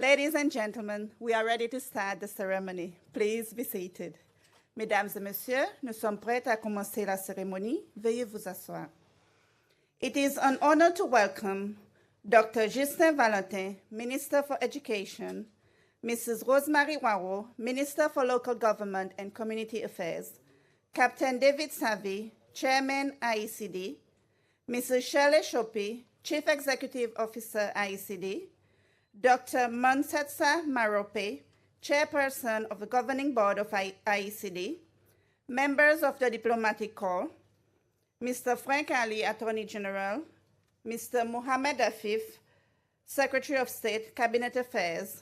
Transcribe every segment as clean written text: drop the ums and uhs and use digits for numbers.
Ladies and gentlemen, we are ready to start the ceremony. Please be seated. Mesdames et messieurs, nous sommes prêts à commencer la cérémonie. Veuillez vous asseoir. It is an honor to welcome Dr. Justin Valentin, Minister for Education, Mrs. Rosemary Waro, Minister for Local Government and Community Affairs, Captain David Savvy, Chairman IECD, Mrs. Shirley Shopi, Chief Executive Officer IECD, Dr. Mansetsa Marope, Chairperson of the Governing Board of IECD, members of the Diplomatic Corps, Mr. Frank Ali, Attorney General, Mr. Mohamed Afif, Secretary of State, Cabinet Affairs,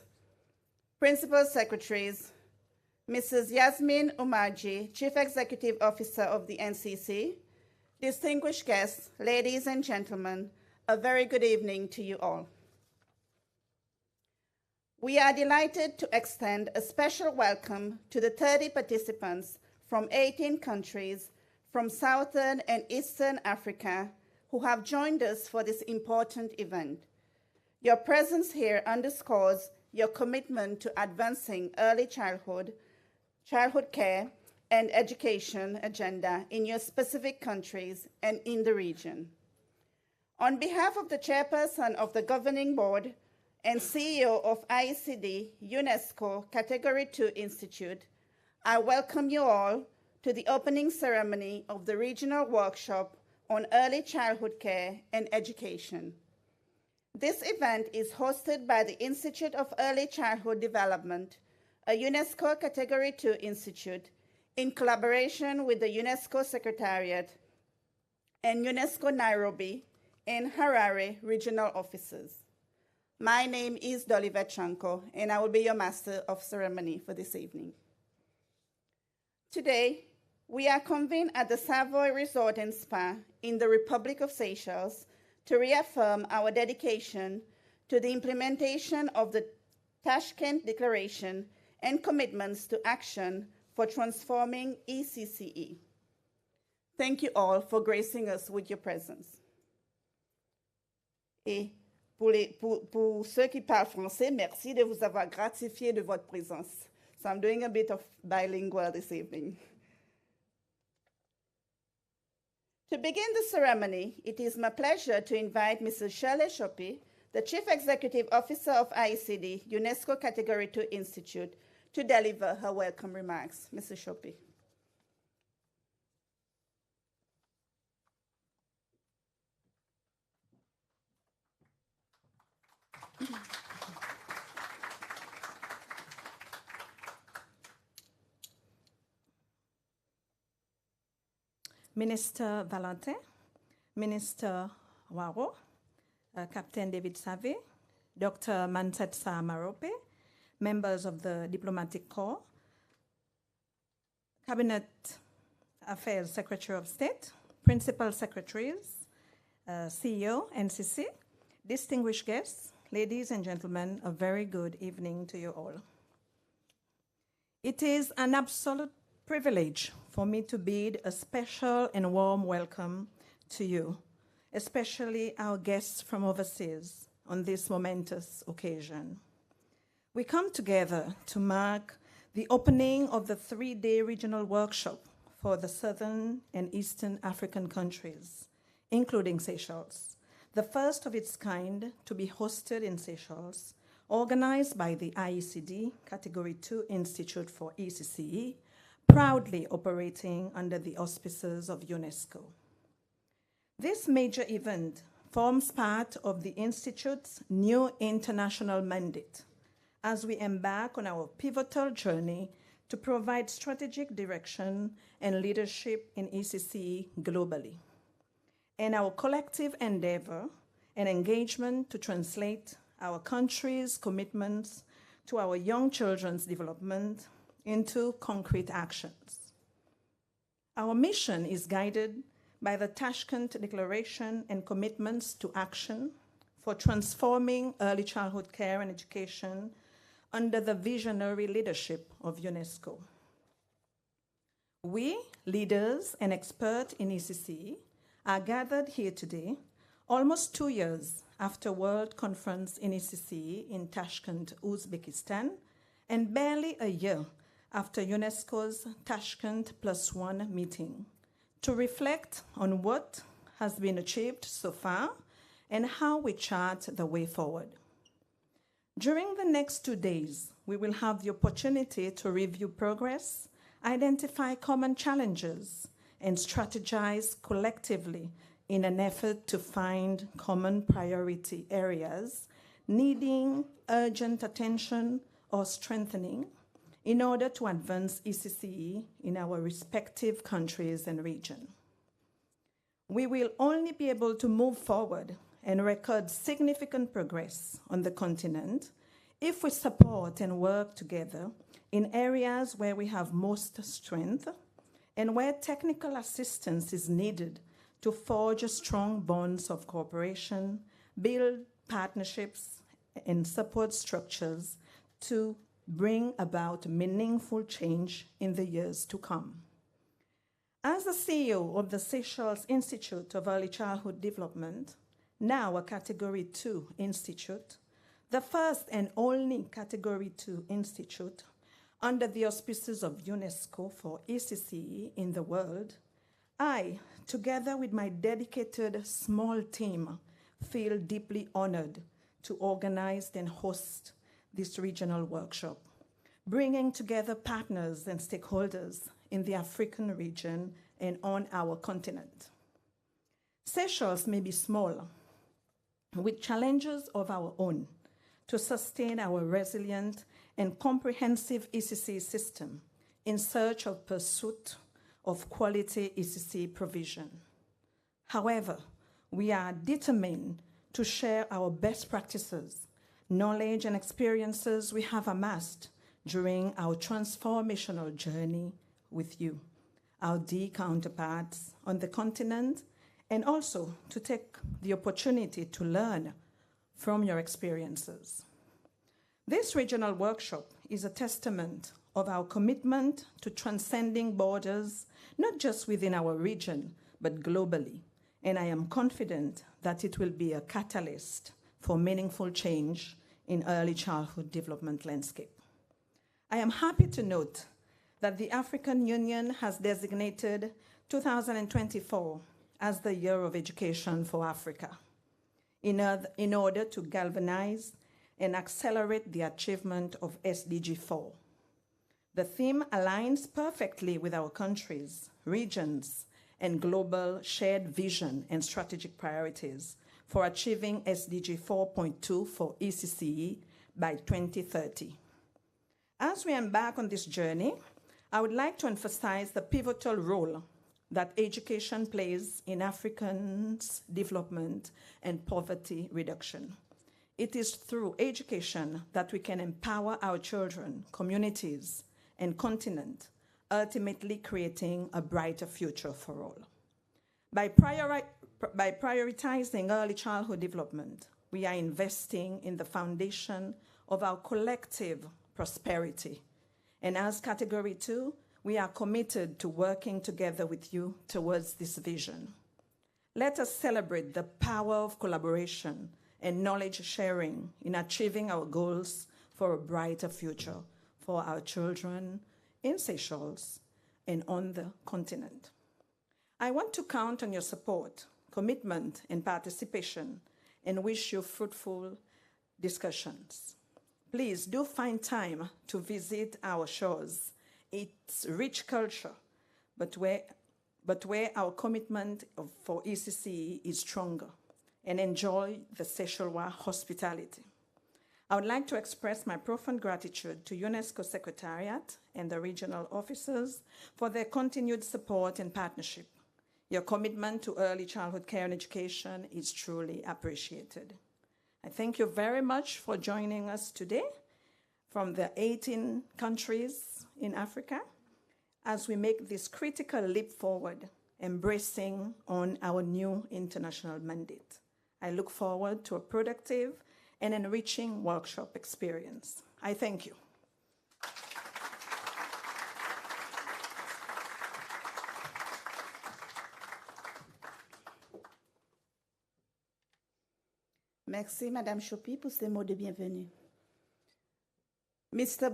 Principal Secretaries, Mrs. Yasmin Umarji, Chief Executive Officer of the NCC, distinguished guests, ladies and gentlemen, a very good evening to you all. We are delighted to extend a special welcome to the 30 participants from 18 countries from Southern and Eastern Africa who have joined us for this important event. Your presence here underscores your commitment to advancing early childhood care, and education agenda in your specific countries and in the region. On behalf of the Chairperson of the Governing Board and CEO of IECD UNESCO Category 2 Institute, I welcome you all to the opening ceremony of the Regional Workshop on Early Childhood Care and Education. This event is hosted by the Institute of Early Childhood Development, a UNESCO Category 2 institute, in collaboration with the UNESCO Secretariat and UNESCO Nairobi and Harare regional offices. My name is Dolivet Chanko, and I will be your master of ceremony for this evening. Today, we are convened at the Savoy Resort and Spa in the Republic of Seychelles to reaffirm our dedication to the implementation of the Tashkent Declaration and commitments to action for transforming ECCE. Thank you all for gracing us with your presence. Et pour ceux qui parlent français, merci de vous avoir gratifié de votre présence. So I'm doing a bit of bilingual this evening. To begin the ceremony, it is my pleasure to invite Mrs. Shirley Shopi, the Chief Executive Officer of IECD UNESCO Category 2 Institute, to deliver her welcome remarks. Mrs. Shopi. Minister Valentin, Minister Waro, Captain David Savvy, Dr. Mansetsa Marope, members of the Diplomatic Corps, Cabinet Affairs Secretary of State, Principal Secretaries, CEO, NCC, distinguished guests, ladies and gentlemen, a very good evening to you all. It is an absolute privilege for me to bid a special and warm welcome to you, especially our guests from overseas on this momentous occasion. We come together to mark the opening of the 3-day regional workshop for the Southern and Eastern African countries, including Seychelles, the first of its kind to be hosted in Seychelles, organized by the IECD Category 2 Institute for ECCE, proudly operating under the auspices of UNESCO. This major event forms part of the Institute's new international mandate as we embark on our pivotal journey to provide strategic direction and leadership in ECCE globally, and our collective endeavor and engagement to translate our country's commitments to our young children's development into concrete actions. Our mission is guided by the Tashkent Declaration and commitments to action for transforming early childhood care and education under the visionary leadership of UNESCO. We, leaders and experts in ECCE, are gathered here today Almost 2 years after World Conference in ECCE in Tashkent, Uzbekistan, and barely a year after UNESCO's Tashkent +1 meeting, to reflect on what has been achieved so far and how we chart the way forward. During the next 2 days, we will have the opportunity to review progress, identify common challenges, and strategize collectively in an effort to find common priority areas needing urgent attention or strengthening in order to advance ECCE in our respective countries and region. We will only be able to move forward and record significant progress on the continent if we support and work together in areas where we have most strength and where technical assistance is needed to forge strong bonds of cooperation, build partnerships, and support structures to bring about meaningful change in the years to come. As the CEO of the Seychelles Institute of Early Childhood Development, now a Category 2 institute, the first and only Category 2 institute under the auspices of UNESCO for ECCE in the world, I, together with my dedicated small team, feel deeply honored to organize and host this regional workshop, bringing together partners and stakeholders in the African region and on our continent. Seychelles may be small, with challenges of our own to sustain our resilient and comprehensive ECCE system in search of pursuit of quality ECCE provision. However, we are determined to share our best practices, knowledge, and experiences we have amassed during our transformational journey with you, our dear counterparts on the continent, and also to take the opportunity to learn from your experiences. This regional workshop is a testament of our commitment to transcending borders, not just within our region, but globally. And I am confident that it will be a catalyst for meaningful change in early childhood development landscape. I am happy to note that the African Union has designated 2024 as the Year of Education for Africa in order to galvanize and accelerate the achievement of SDG 4. The theme aligns perfectly with our countries, regions, and global shared vision and strategic priorities for achieving SDG 4.2 for ECCE by 2030. As we embark on this journey, I would like to emphasize the pivotal role that education plays in Africans' development and poverty reduction. It is through education that we can empower our children, communities, and continent, ultimately creating a brighter future for all. By prioritizing early childhood development, we are investing in the foundation of our collective prosperity. And as Category 2, we are committed to working together with you towards this vision. Let us celebrate the power of collaboration and knowledge sharing in achieving our goals for a brighter future for our children in Seychelles and on the continent. I want to count on your support, commitment, and participation, and wish you fruitful discussions. Please do find time to visit our shores. It's rich culture, but where our commitment for ECCE is stronger, and enjoy the Seychellois hospitality. I would like to express my profound gratitude to UNESCO Secretariat and the regional officers for their continued support and partnership. Your commitment to early childhood care and education is truly appreciated. I thank you very much for joining us today from the 18 countries in Africa as we make this critical leap forward, embracing on our new international mandate. I look forward to a productive and enriching workshop experience. I thank you. Merci, Madame Choupi, pour ces mots de bienvenue. Mr.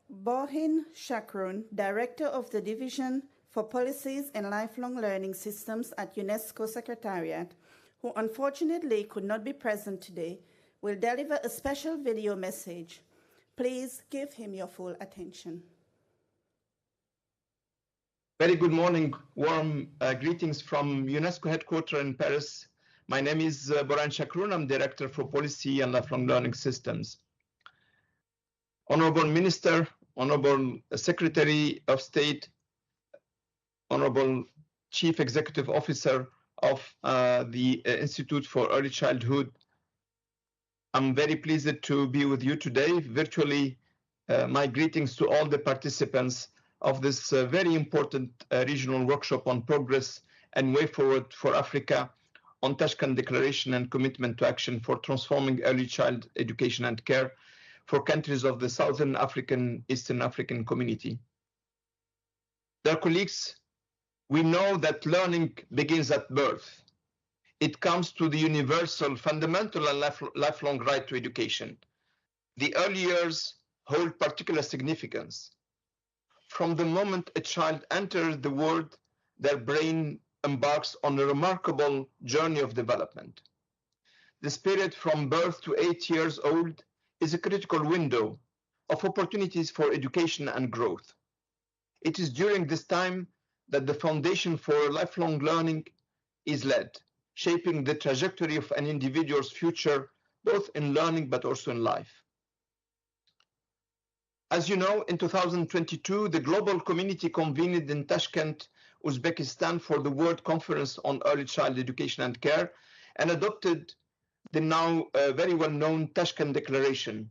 Bohin Shakroun, Director of the Division for Policies and Lifelong Learning Systems at UNESCO Secretariat, who unfortunately could not be present today, will deliver a special video message. Please give him your full attention. Very good morning. Warm greetings from UNESCO headquarters in Paris. My name is Boran Shakroun. I'm Director for Policy and Lifelong Learning Systems. Honorable Minister, Honorable Secretary of State, Honorable Chief Executive Officer of the Institute for Early Childhood, I'm very pleased to be with you today virtually. My greetings to all the participants of this very important regional workshop on progress and way forward for Africa on Tashkent Declaration and Commitment to Action for Transforming Early Child Education and Care for countries of the Southern African, Eastern African community. Dear colleagues, we know that learning begins at birth. It comes to the universal, fundamental and lifelong right to education. The early years hold particular significance. From the moment a child enters the world, their brain embarks on a remarkable journey of development. This period from birth to 8 years old is a critical window of opportunities for education and growth. It is during this time that the foundation for lifelong learning is laid, shaping the trajectory of an individual's future, both in learning but also in life. As you know, in 2022, the global community convened in Tashkent, Uzbekistan, for the World Conference on Early Child Education and Care and adopted the now very well-known Tashkent Declaration,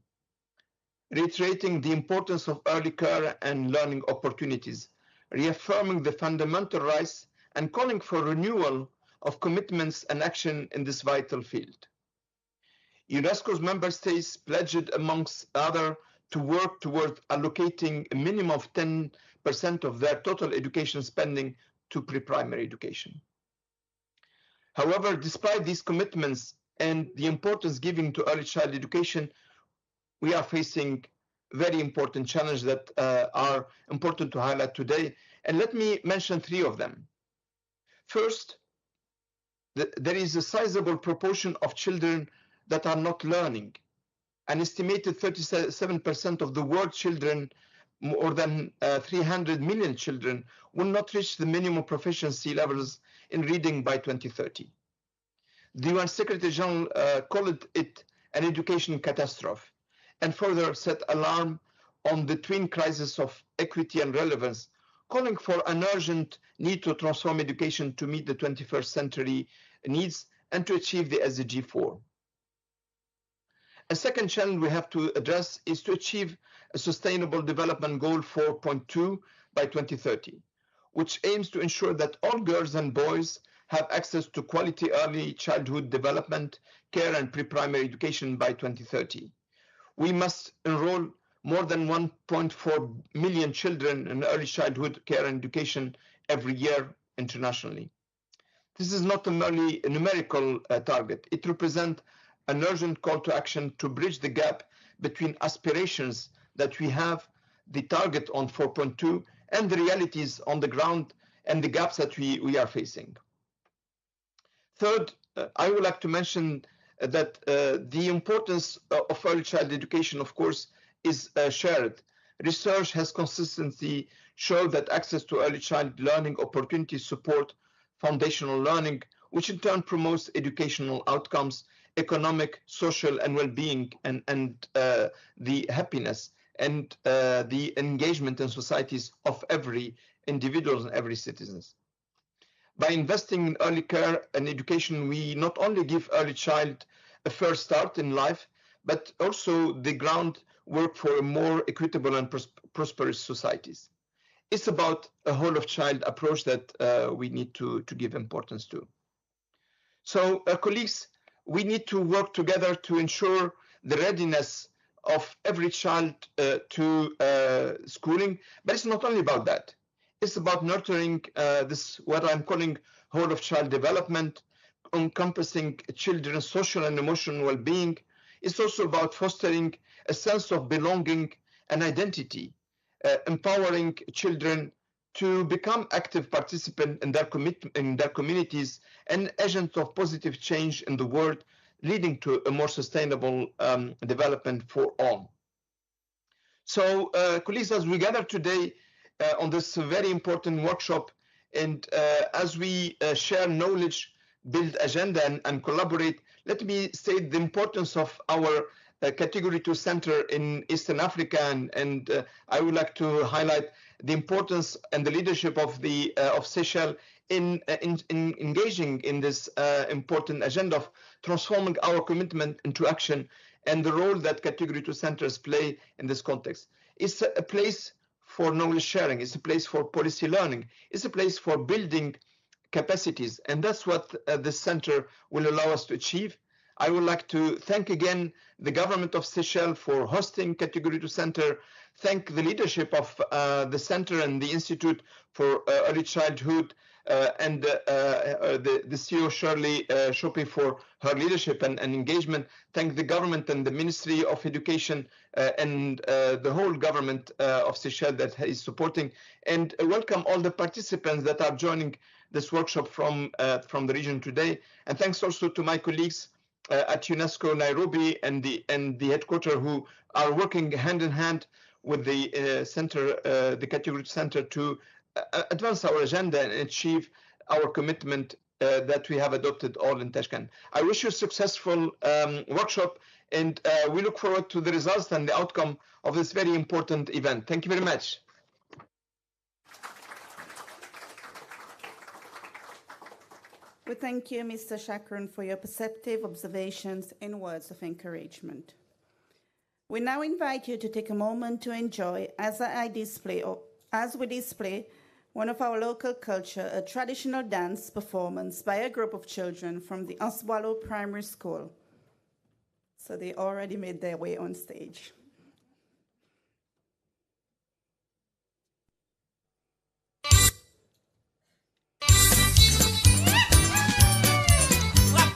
reiterating the importance of early care and learning opportunities, reaffirming the fundamental rights and calling for renewal of commitments and action in this vital field. UNESCO's member states pledged, amongst others, to work towards allocating a minimum of 10% of their total education spending to pre-primary education. However, despite these commitments and the importance given to early child education, we are facing very important challenges that are important to highlight today. And let me mention 3 of them. First, there is a sizable proportion of children that are not learning. An estimated 37% of the world's children, more than 300 million children, will not reach the minimum proficiency levels in reading by 2030. The UN Secretary General called it an education catastrophe and further set alarm on the twin crises of equity and relevance, calling for an urgent need to transform education to meet the 21st century needs and to achieve the SDG 4. A second challenge we have to address is to achieve a Sustainable Development Goal 4.2 by 2030, which aims to ensure that all girls and boys have access to quality early childhood development, care and pre-primary education by 2030. We must enroll more than 1.4 million children in early childhood care and education every year internationally. This is not a merely numerical target. It represents an urgent call to action to bridge the gap between aspirations that we have, the target on 4.2, and the realities on the ground and the gaps that we are facing. Third, I would like to mention that the importance of early child education, of course, is shared. Research has consistently shown that access to early child learning opportunities support foundational learning, which in turn promotes educational outcomes, economic, social, and well-being, and the happiness and the engagement in societies of every individual and every citizen. By investing in early care and education, we not only give early child a first start in life, but also the groundwork for a more equitable and prosperous societies. It's about a whole of child approach that we need to give importance to. So, colleagues, we need to work together to ensure the readiness of every child to schooling. But it's not only about that. It's about nurturing this, what I'm calling whole of child development, encompassing children's social and emotional well-being. It's also about fostering a sense of belonging and identity, empowering children to become active participants in their communities and agents of positive change in the world, leading to a more sustainable development for all. So, colleagues, as we gather today on this very important workshop, and as we share knowledge, build agenda, and collaborate, let me state the importance of our Category 2 Center in Eastern Africa, and I would like to highlight the importance and the leadership of Seychelles in engaging in this important agenda of transforming our commitment into action, and the role that Category 2 centers play in this context. It's a place for knowledge sharing, it's a place for policy learning, it's a place for building capacities, and that's what this center will allow us to achieve. I would like to thank again the government of Seychelles for hosting Category 2 Center, thank the leadership of the center and the Institute for Early Childhood, and the CEO Shirley Shope for her leadership and engagement. Thank the government and the Ministry of Education and the whole government of Seychelles that is supporting, and welcome all the participants that are joining this workshop from the region today. And thanks also to my colleagues at UNESCO Nairobi and the headquarters who are working hand in hand with the center, the Category Center, to advance our agenda and achieve our commitment that we have adopted all in Tashkent. I wish you a successful workshop, and we look forward to the results and the outcome of this very important event. Thank you very much. We thank you, Mr. Chakran, for your perceptive observations and words of encouragement. We now invite you to take a moment to enjoy, as we display one of our local culture, a traditional dance performance by a group of children from the Oswallo Primary School. So they already made their way on stage. Rap,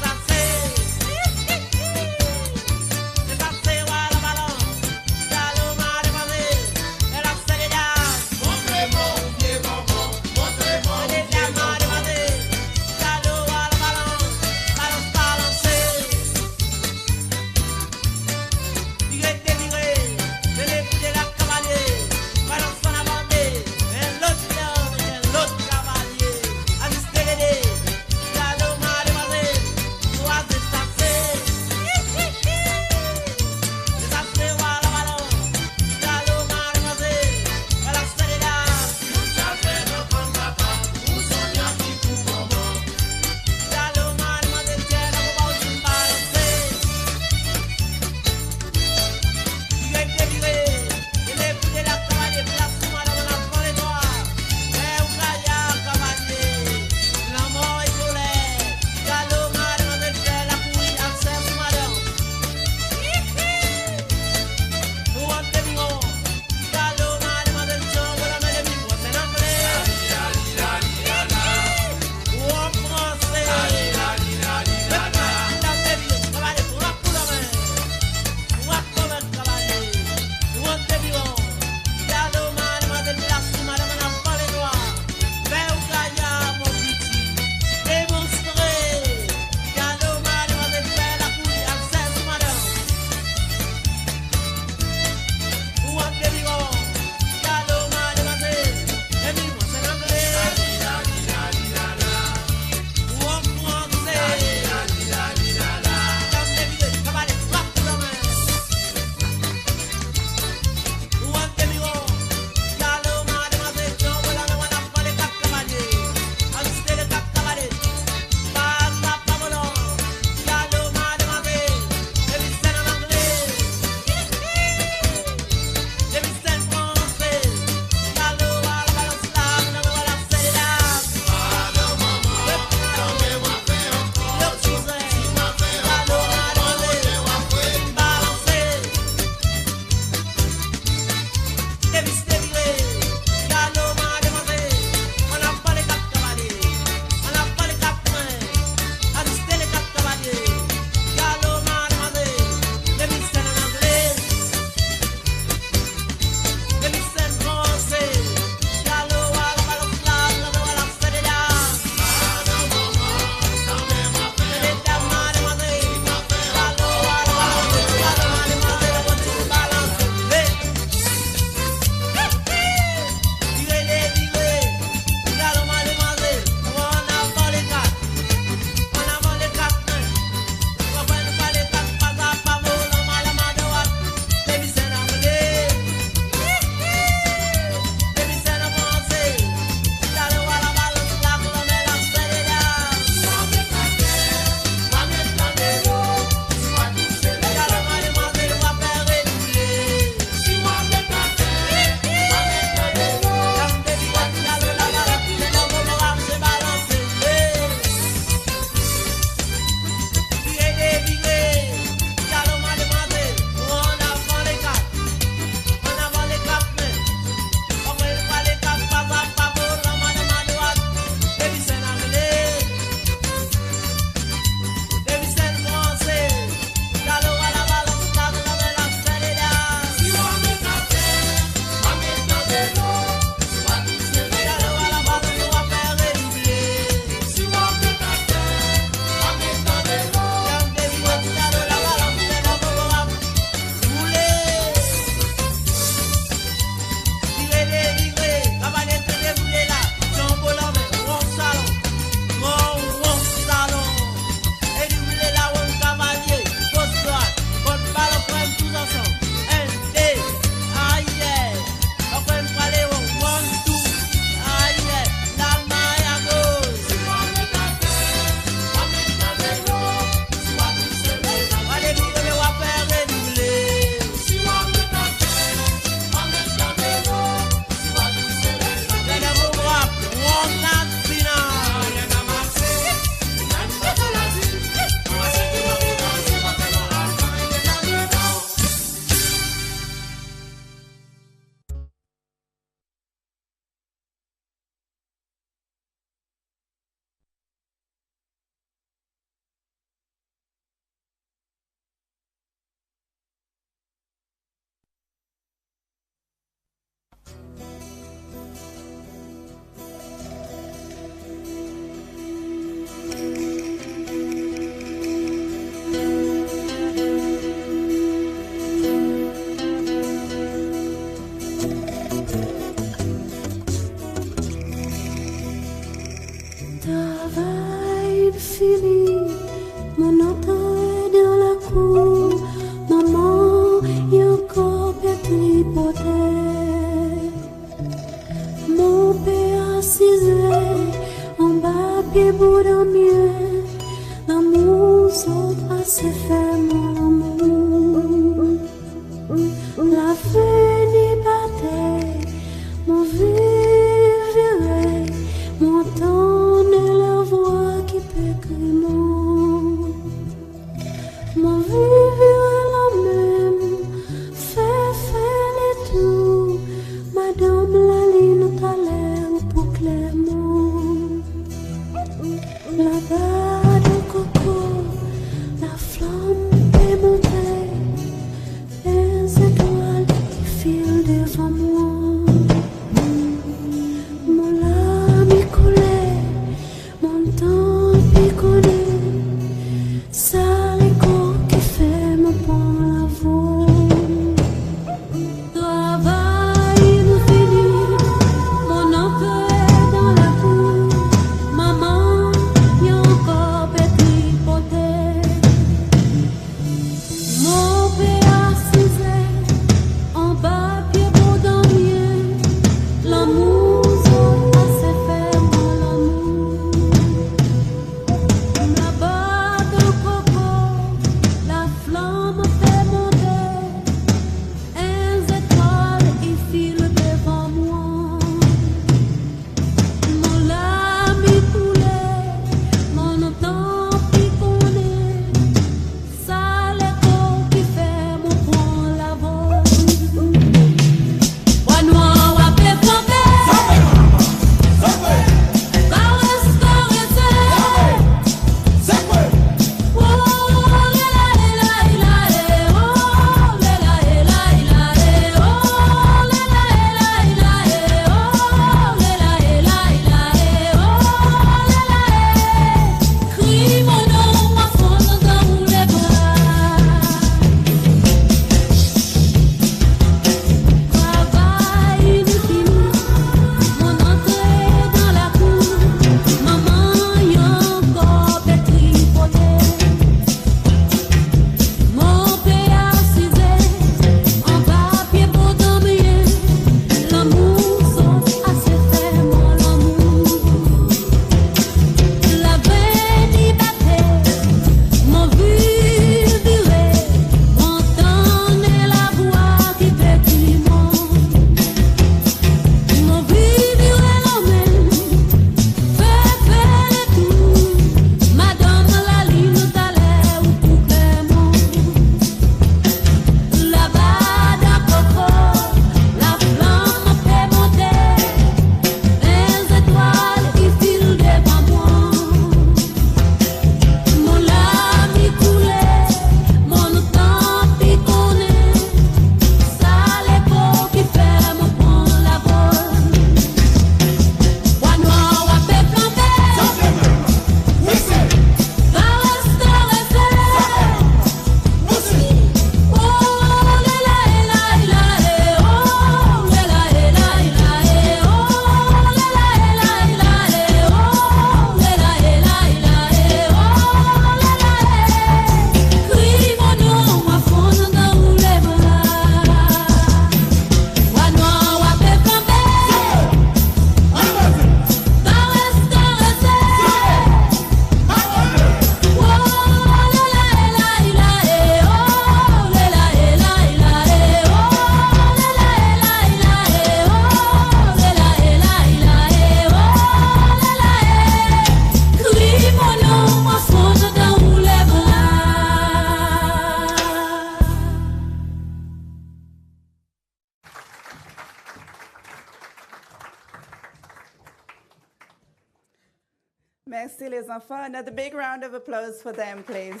Merci les enfants. Another big round of applause for them, please.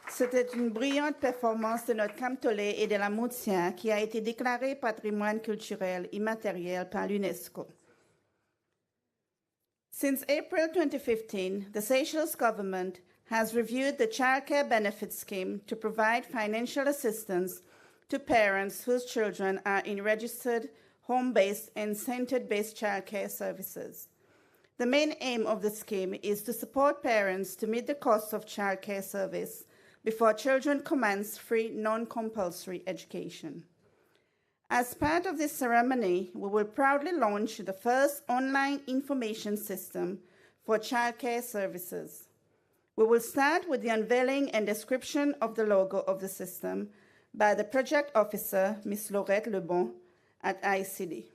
C'était une brillante performance de notre Camtolé et de la Moutien qui a été déclarée patrimoine culturel immatériel par l'UNESCO. Since April 2015, the Seychelles government has reviewed the Child Care Benefit Scheme to provide financial assistance to parents whose children are in registered home-based and center-based child care services. The main aim of the scheme is to support parents to meet the costs of child care service before children commence free non-compulsory education. As part of this ceremony, we will proudly launch the first online information system for child care services. We will start with the unveiling and description of the logo of the system by the project officer, Ms. Laurette Lebon, at ICD.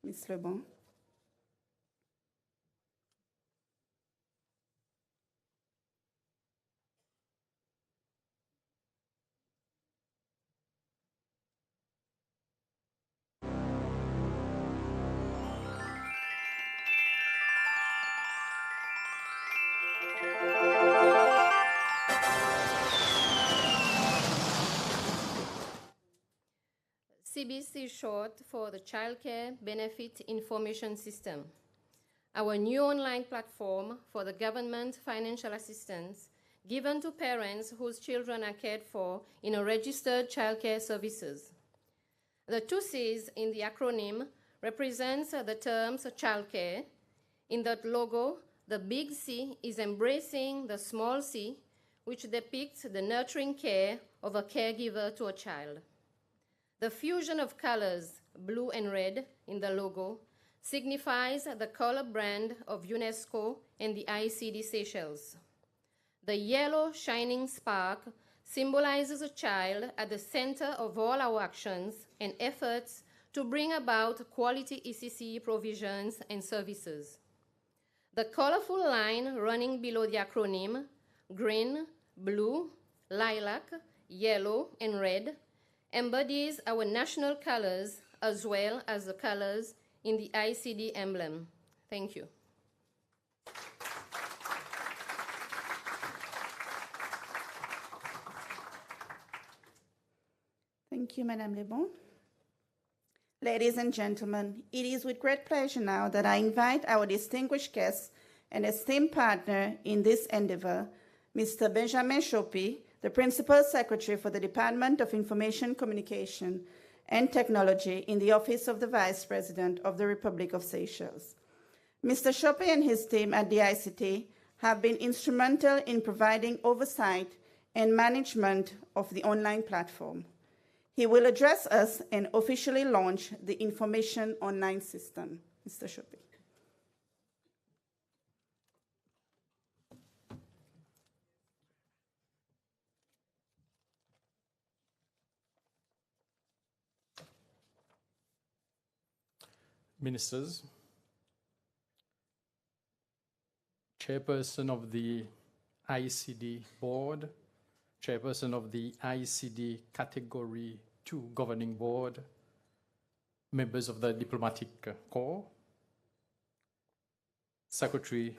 Ms. Lebon. CBC is short for the Child Care Benefit Information System, our new online platform for the government financial assistance given to parents whose children are cared for in a registered child care services. The two C's in the acronym represents the terms childcare. In that logo, the big C is embracing the small c, which depicts the nurturing care of a caregiver to a child. The fusion of colors, blue and red, in the logo signifies the color brand of UNESCO and the ICD Seychelles. The yellow shining spark symbolizes a child at the center of all our actions and efforts to bring about quality ECCE provisions and services. The colorful line running below the acronym, green, blue, lilac, yellow, and red, embodies our national colors as well as the colors in the ICD emblem. Thank you. Thank you, Madame Lebon. Ladies and gentlemen, it is with great pleasure now that I invite our distinguished guest and esteemed partner in this endeavor, Mr. Benjamin Chopi, the Principal Secretary for the Department of Information Communication and Technology in the Office of the Vice President of the Republic of Seychelles. Mr. Chopi and his team at the ICT have been instrumental in providing oversight and management of the online platform. He will address us and officially launch the information online system. Mr. Chopi. Ministers, Chairperson of the ICD Board, Chairperson of the ICD Category 2 Governing Board, members of the Diplomatic Corps, Secretary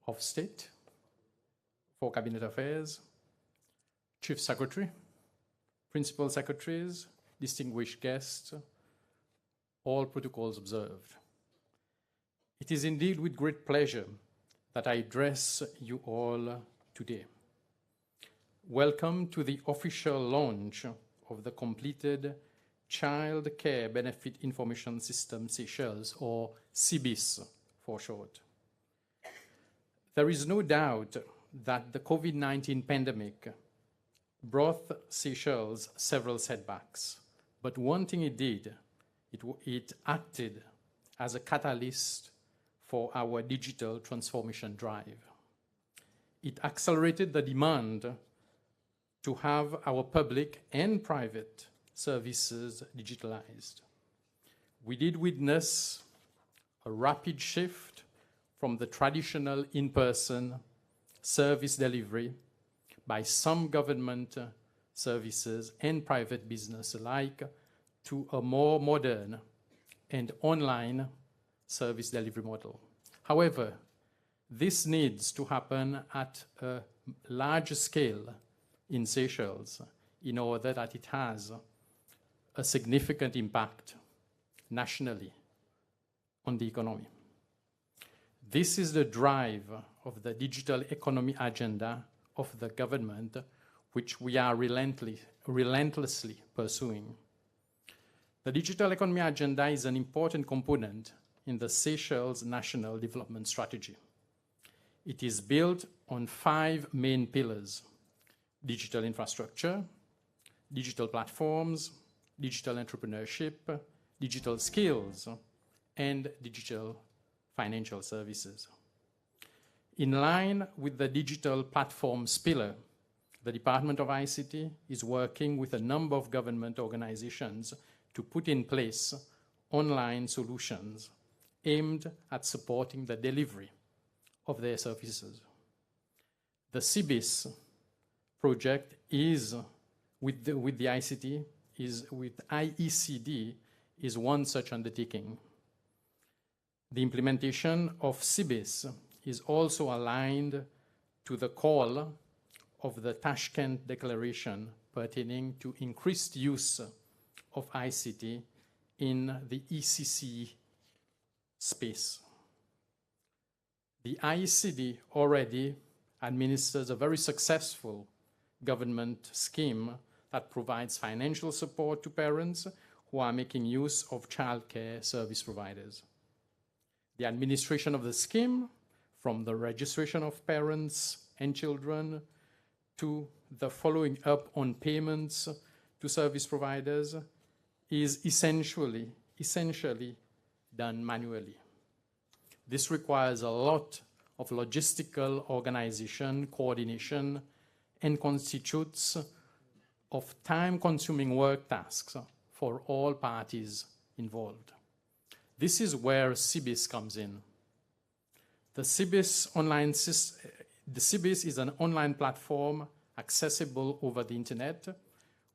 of State for Cabinet Affairs, Chief Secretary, Principal Secretaries, distinguished guests, all protocols observed. It is indeed with great pleasure that I address you all today. Welcome to the official launch of the completed Child Care Benefit Information System Seychelles, or CBIS for short. There is no doubt that the COVID-19 pandemic brought Seychelles several setbacks, but one thing it did, it acted as a catalyst for our digital transformation drive. It accelerated the demand to have our public and private services digitalized. We did witness a rapid shift from the traditional in-person service delivery by some government services and private business alike to a more modern and online service delivery model. However, this needs to happen at a larger scale in Seychelles in order that it has a significant impact nationally on the economy. This is the drive of the digital economy agenda of the government, which we are relentlessly pursuing. The digital economy agenda is an important component in the Seychelles National Development Strategy. It is built on 5 main pillars: digital infrastructure, digital platforms, digital entrepreneurship, digital skills, and digital financial services. In line with the digital platforms pillar, the Department of ICT is working with a number of government organizations to put in place online solutions aimed at supporting the delivery of their services. The CBIS project is with the ICT, with IECD, is one such undertaking. The implementation of CBIS is also aligned to the call of the Tashkent Declaration pertaining to increased use of ICT in the ECCE space. The IECD already administers a very successful government scheme that provides financial support to parents who are making use of childcare service providers. The administration of the scheme, from the registration of parents and children to the following up on payments to service providers, is essentially done manually. This requires a lot of logistical organization, coordination, and constitutes of time-consuming work tasks for all parties involved. This is where CBIS comes in. The CBIS is an online platform accessible over the internet,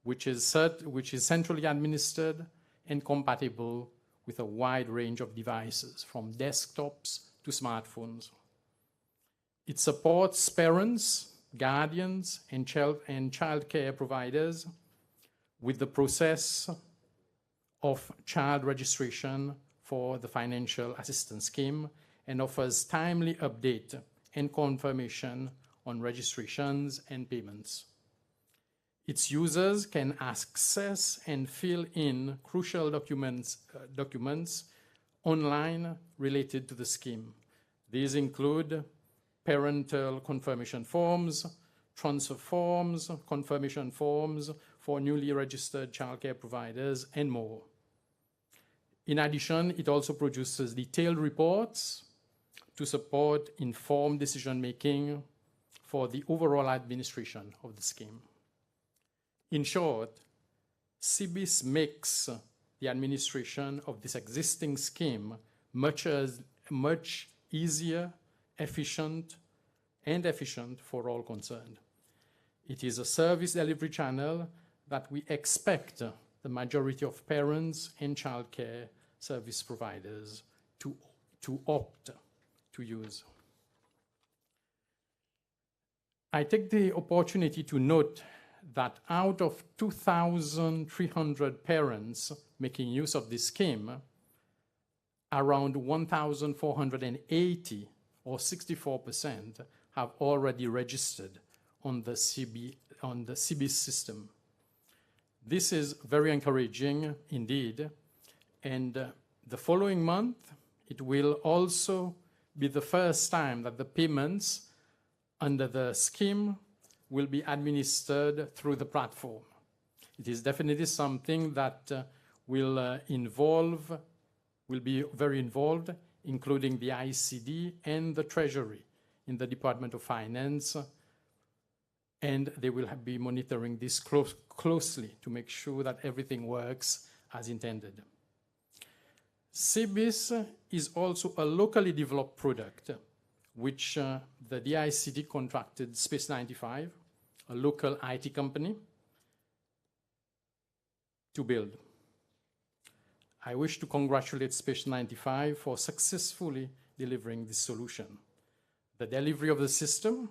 which is centrally administered and compatible with a wide range of devices, from desktops to smartphones. It supports parents, guardians, and child care providers with the process of child registration for the financial assistance scheme, and offers timely update and confirmation on registrations and payments. Its users can access and fill in crucial documents online related to the scheme. These include parental confirmation forms, transfer forms, confirmation forms for newly registered childcare providers, and more. In addition, it also produces detailed reports to support informed decision-making for the overall administration of the scheme. In short, CBIS makes the administration of this existing scheme much easier, efficient for all concerned. It is a service delivery channel that we expect the majority of parents and childcare service providers to opt to use. I take the opportunity to note that out of 2,300 parents making use of this scheme, around 1,480, or 64%, have already registered on the CBIS system. This is very encouraging indeed, and the following month, it will also be the first time that the payments under the scheme will be administered through the platform. It is definitely something that will be very involved, including the ICD and the Treasury in the Department of Finance, and they will be monitoring this closely to make sure that everything works as intended. CBIS is also a locally developed product, which the DICD contracted Space 95, a local IT company, to build. I wish to congratulate Space 95 for successfully delivering this solution. The delivery of the system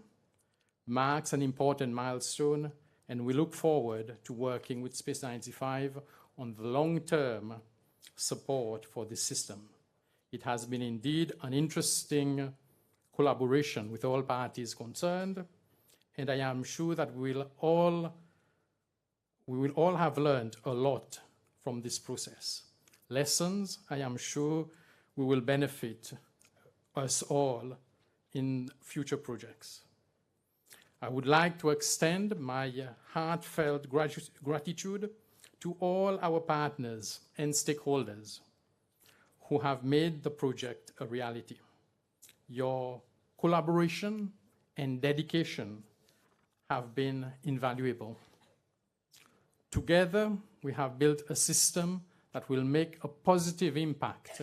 marks an important milestone, and we look forward to working with Space 95 on the long-term support for this system. It has been indeed an interesting collaboration with all parties concerned, and I am sure that we will all have learned a lot from this process. Lessons, I am sure, we will benefit us all in future projects. I would like to extend my heartfelt gratitude to all our partners and stakeholders who have made the project a reality. Your collaboration and dedication have been invaluable. Together, we have built a system that will make a positive impact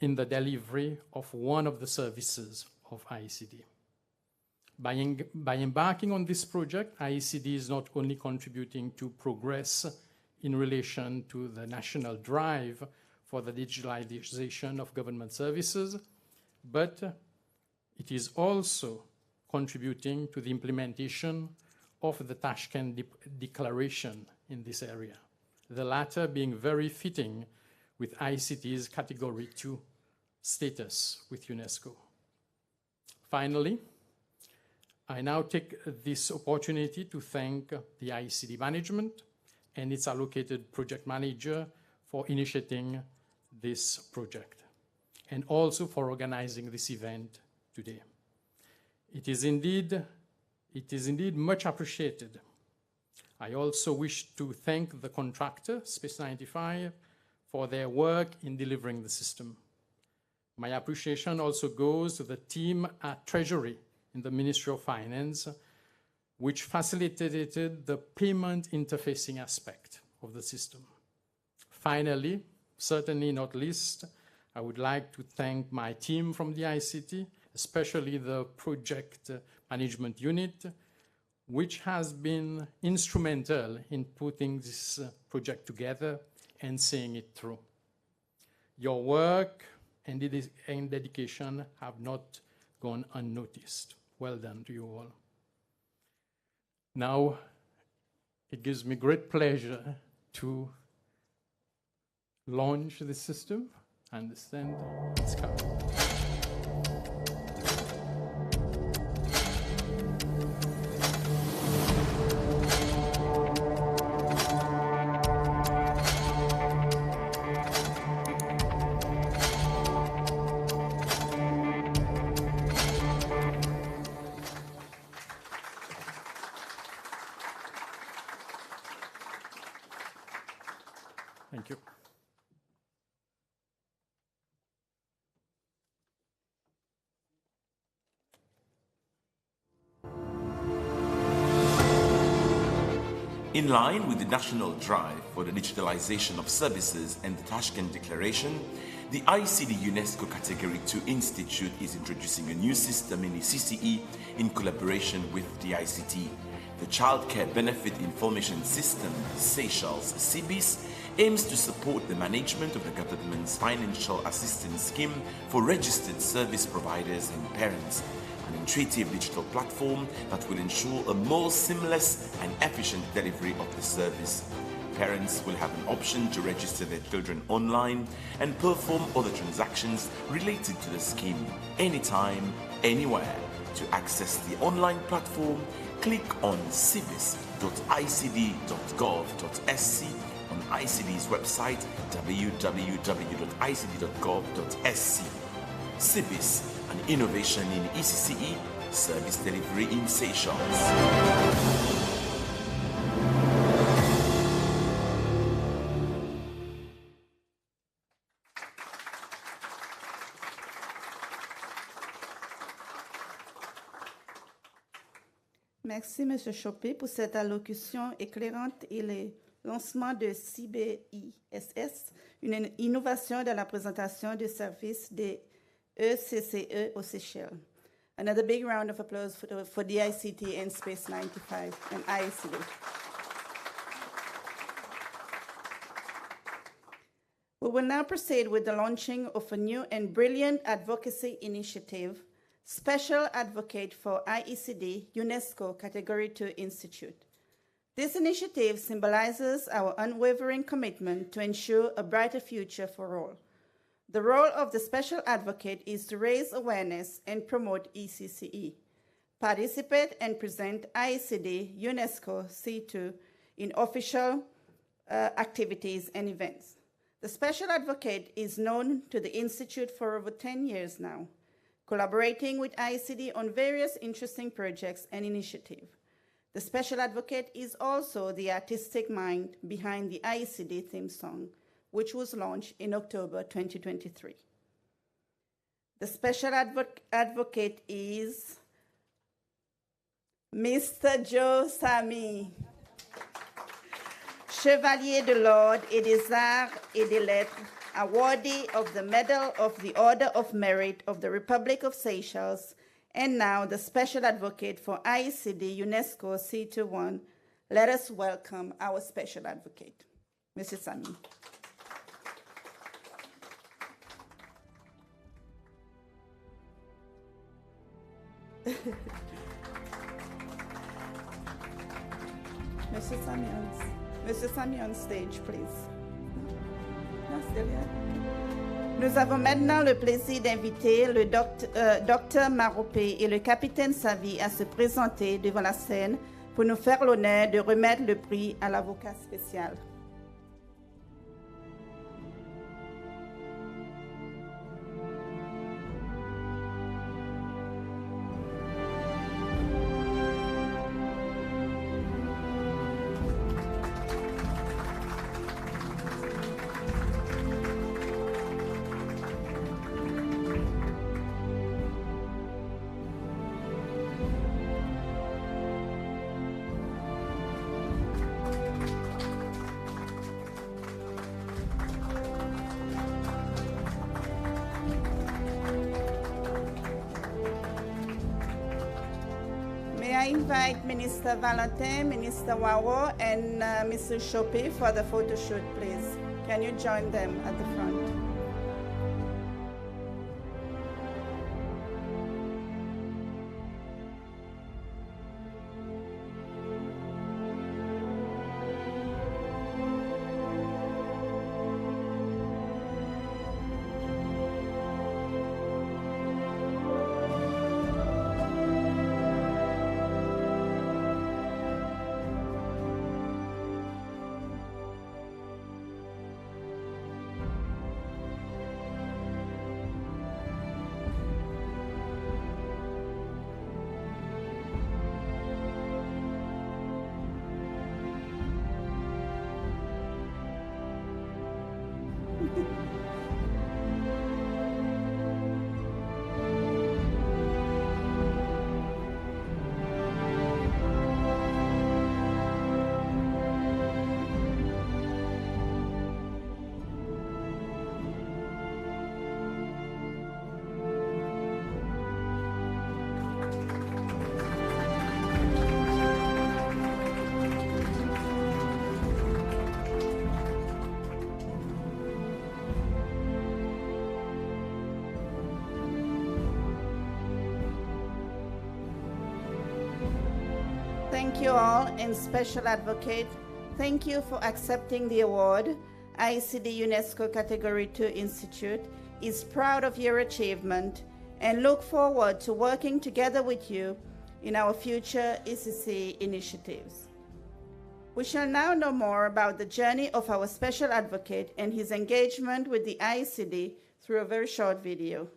in the delivery of one of the services of IECD. By embarking on this project, IECD is not only contributing to progress in relation to the national drive for the digitalization of government services, but it is also contributing to the implementation of the Tashkent Declaration in this area, the latter being very fitting with ICT's Category 2 status with UNESCO. Finally, I now take this opportunity to thank the ICD management and its allocated project manager for initiating this project, and also for organizing this event today. It is indeed much appreciated. I also wish to thank the contractor, Space 95, for their work in delivering the system. My appreciation also goes to the team at Treasury in the Ministry of Finance, which facilitated the payment interfacing aspect of the system. Finally, certainly not least, I would like to thank my team from the ICT, especially the project management unit, which has been instrumental in putting this project together and seeing it through. Your work and dedication have not gone unnoticed. Well done to you all. Now, it gives me great pleasure to launch the system. I understand it's coming. Thank you. In line with the national drive for the digitalization of services and the Tashkent Declaration, the ICD UNESCO Category 2 Institute is introducing a new system in ECCE in collaboration with the ICT. The Childcare Benefit Information System, Seychelles CBIS, aims to support the management of the government's financial assistance scheme for registered service providers and parents, an intuitive digital platform that will ensure a more seamless and efficient delivery of the service. Parents will have an option to register their children online and perform other transactions related to the scheme anytime, anywhere. To access the online platform, click on cibis.icd.gov.sc on ICD's website www.icd.gov.sc. CIBIS, an innovation in ECCE, service delivery in Seychelles. Merci, M. Chopé, pour cette allocution éclairante et le lancement de CBISS, une innovation dans la présentation des services des ECCE aux Seychelles. Another big round of applause for the ICT and Space 95 and ICD. We will now proceed with the launching of a new and brilliant advocacy initiative, Special Advocate for IECD UNESCO Category 2 Institute. This initiative symbolizes our unwavering commitment to ensure a brighter future for all. The role of the Special Advocate is to raise awareness and promote ECCE, participate and present IECD UNESCO C2 in official activities and events. The Special Advocate is known to the Institute for over 10 years now, collaborating with IECD on various interesting projects and initiatives. The Special Advocate is also the artistic mind behind the IECD theme song, which was launched in October 2023. The Special Advocate is Mr. Joe Samy, Chevalier de l'Ordre et des Arts et des Lettres, awardee of the Medal of the Order of Merit of the Republic of Seychelles, and now the Special Advocate for IECD UNESCO C21. Let us welcome our Special Advocate, Mr. Samy. Mr. Samy on stage, please. Nous avons maintenant le plaisir d'inviter le docteur Maropé et le capitaine Savy à se présenter devant la scène pour nous faire l'honneur de remettre le prix à l'avocat spécial. I invite Minister Valentin, Minister Waro, and Mr. Chope for the photo shoot, please. Can you join them at the front? Thank you all, and Special Advocate, thank you for accepting the award. IECD UNESCO Category 2 Institute is proud of your achievement and look forward to working together with you in our future ECCE initiatives. We shall now know more about the journey of our Special Advocate and his engagement with the IECD through a very short video.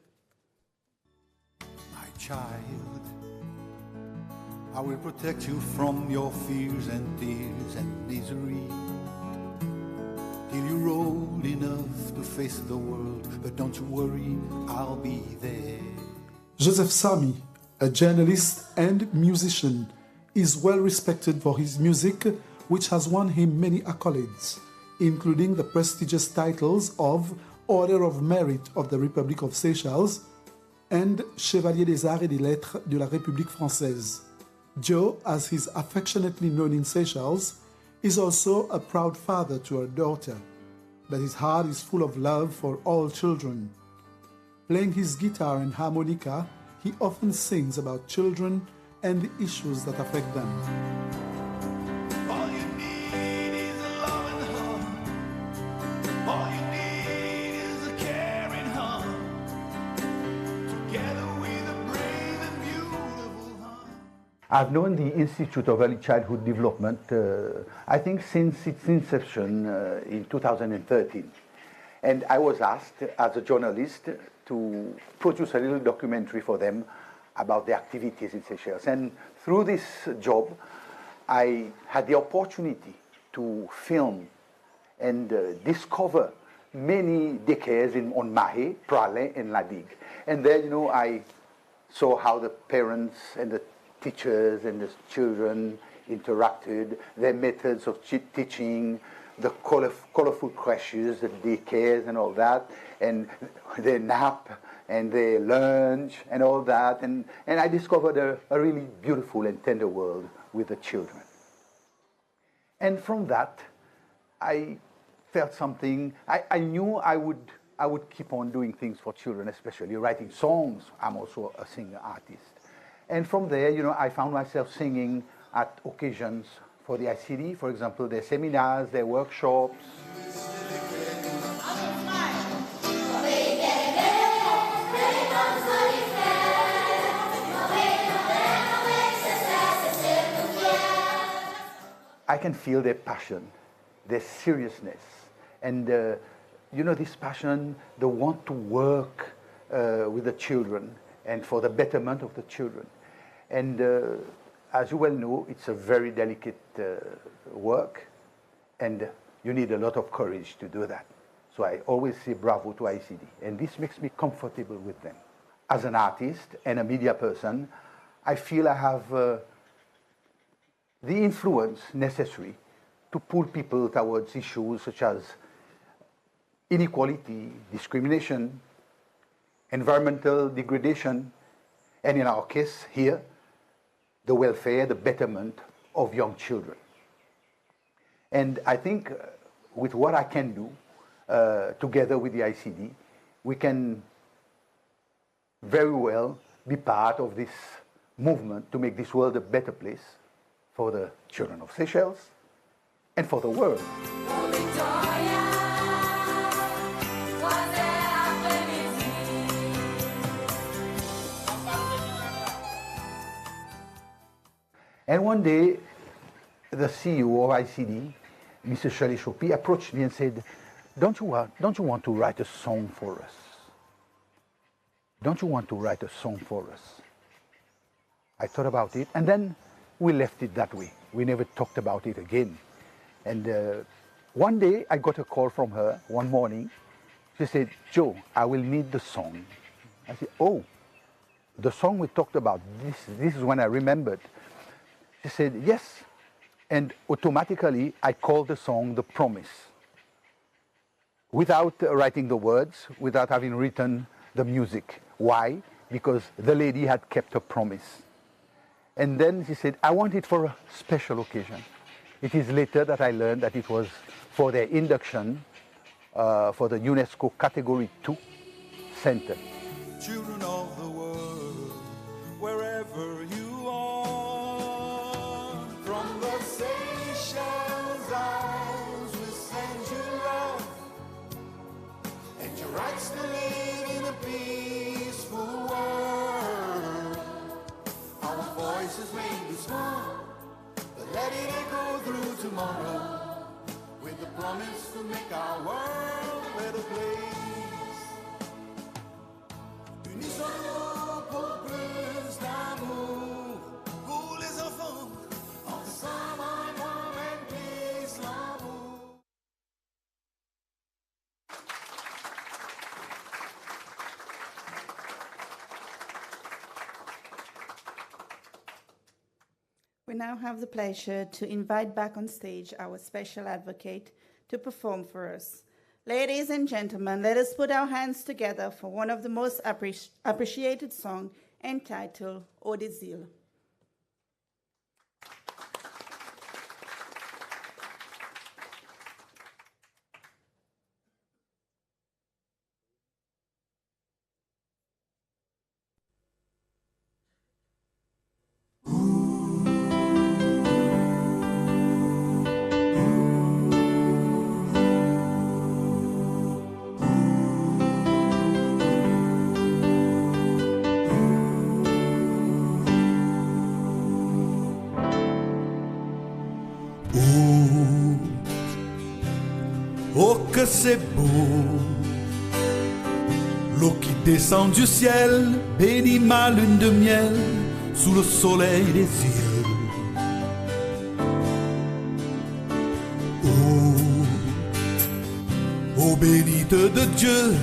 My child, I will protect you from your fears and tears and misery till you're old enough to face the world. But don't you worry, I'll be there. Joseph Samy, a journalist and musician, is well respected for his music, which has won him many accolades, including the prestigious titles of Order of Merit of the Republic of Seychelles and Chevalier des Arts et des Lettres de la République Française. Joe, as he's affectionately known in Seychelles, is also a proud father to her daughter. but his heart is full of love for all children. Playing his guitar and harmonica, he often sings about children and the issues that affect them. All you need is a loving heart. All you need is a caring heart. Together with a brave and beautiful heart. I've known the Institute of Early Childhood Development, I think since its inception in 2013. And I was asked as a journalist to produce a little documentary for them about the activities in Seychelles. And through this job, I had the opportunity to film and discover many decades on Mahé, Pralé, and La Digue. And there, I saw how the parents and the teachers and the children interacted, their methods of teaching, the colorful crashes, the daycares and all that, and their nap and their lunch and all that. And I discovered a really beautiful and tender world with the children. And from that, I felt something. I knew I would keep on doing things for children, especially writing songs. I'm also a singer artist. And from there, I found myself singing at occasions for the ICD, for example, their seminars, their workshops. I can feel their passion, their seriousness, and this passion, the want to work with the children and for the betterment of the children. And as you well know, it's a very delicate work, and you need a lot of courage to do that. So I always say bravo to ICD, and this makes me comfortable with them. As an artist and a media person, I feel I have the influence necessary to pull people towards issues such as inequality, discrimination, environmental degradation, and in our case here, the welfare, the betterment of young children. And I think with what I can do, together with the ICD, we can very well be part of this movement to make this world a better place for the children of Seychelles and for the world. And one day, the CEO of ICD, Mr. Shirley Chopi, approached me and said, don't you want to write a song for us? Don't you want to write a song for us? I thought about it, and then we left it that way. We never talked about it again. And one day, I got a call from her one morning. She said, Joe, I will need the song. I said, oh, the song we talked about, this is when I remembered. She said, yes. And automatically, I called the song The Promise. Without writing the words, without having written the music. Why? Because the lady had kept her promise. And then she said, I want it for a special occasion. It is later that I learned that it was for their induction for the UNESCO Category 2 Center. Children of the world, wherever you are, from the Seychelles Isles we send you love, and your rights to live in a peaceful world. Our voices may be small, but let it echo through tomorrow, with the promise to make our world a better place. Unissons-nous pour plus d'amour, pour les enfants, ensemble en moi-même glisse l'amour. We now have the pleasure to invite back on stage our special advocate to perform for us. Ladies and gentlemen, let us put our hands together for one of the most appreciated songs entitled Eau des Îles. Oh, oh que c'est beau, l'eau qui descend du ciel, bénit ma lune de miel, sous le soleil des cieux. Oh, ô bénite de Dieu,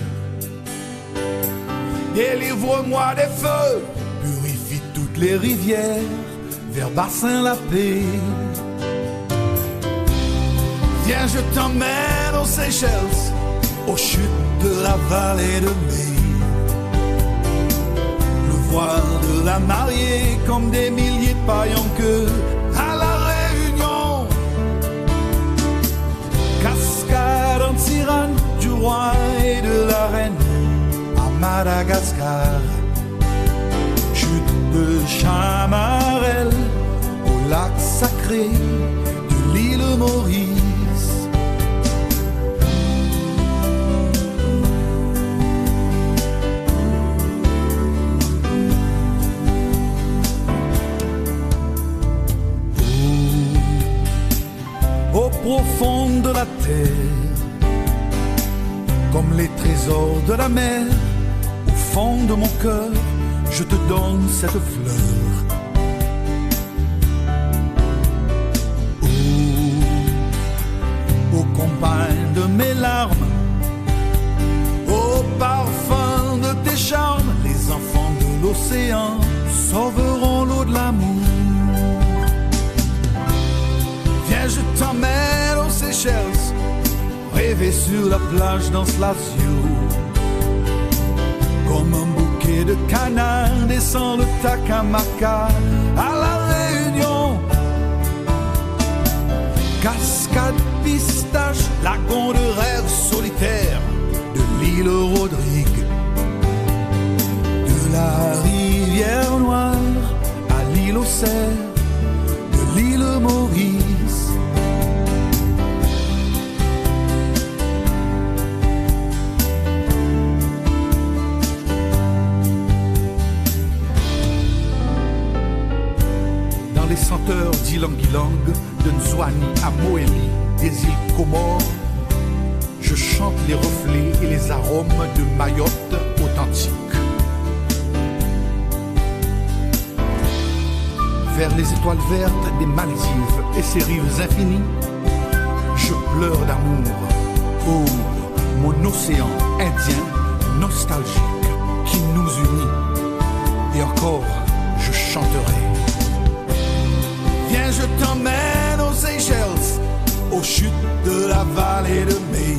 délivre-moi des feux, purifie toutes les rivières, vers bassin la paix. Viens, je t'emmène aux Seychelles, aux chutes de la vallée de mai. Le voile de la mariée, comme des milliers de paillons que à la Réunion. Cascade en tirane du roi et de la reine à Madagascar. Chute de Chamarelle au lac sacré de l'île Maurice. Au profond de la terre, comme les trésors de la mer, au fond de mon cœur, je te donne cette fleur. Aux compagnes de mes larmes, au parfum de tes charmes, les enfants de l'océan sauveront l'eau de l'amour. Viens, je t'emmène aux Seychelles, rêver sur la plage dans Slasio. Comme un bouquet de canards descend le Takamaka à la Réunion. Cascade, pistache, lagon de rêve solitaire de l'île Rodrigue. De la rivière Noire à l'île aux Cerfs, de l'île Maurice. Les senteurs d'Ilang-Ilang, de Nzouani à Moélie, des îles Comores, je chante les reflets et les arômes de Mayotte authentique. Vers les étoiles vertes des Maldives et ses rives infinies, je pleure d'amour. Oh, mon océan indien nostalgique qui nous unit. Et encore, je chanterai. Viens, je t'emmène aux Seychelles, aux chutes de la vallée de mai.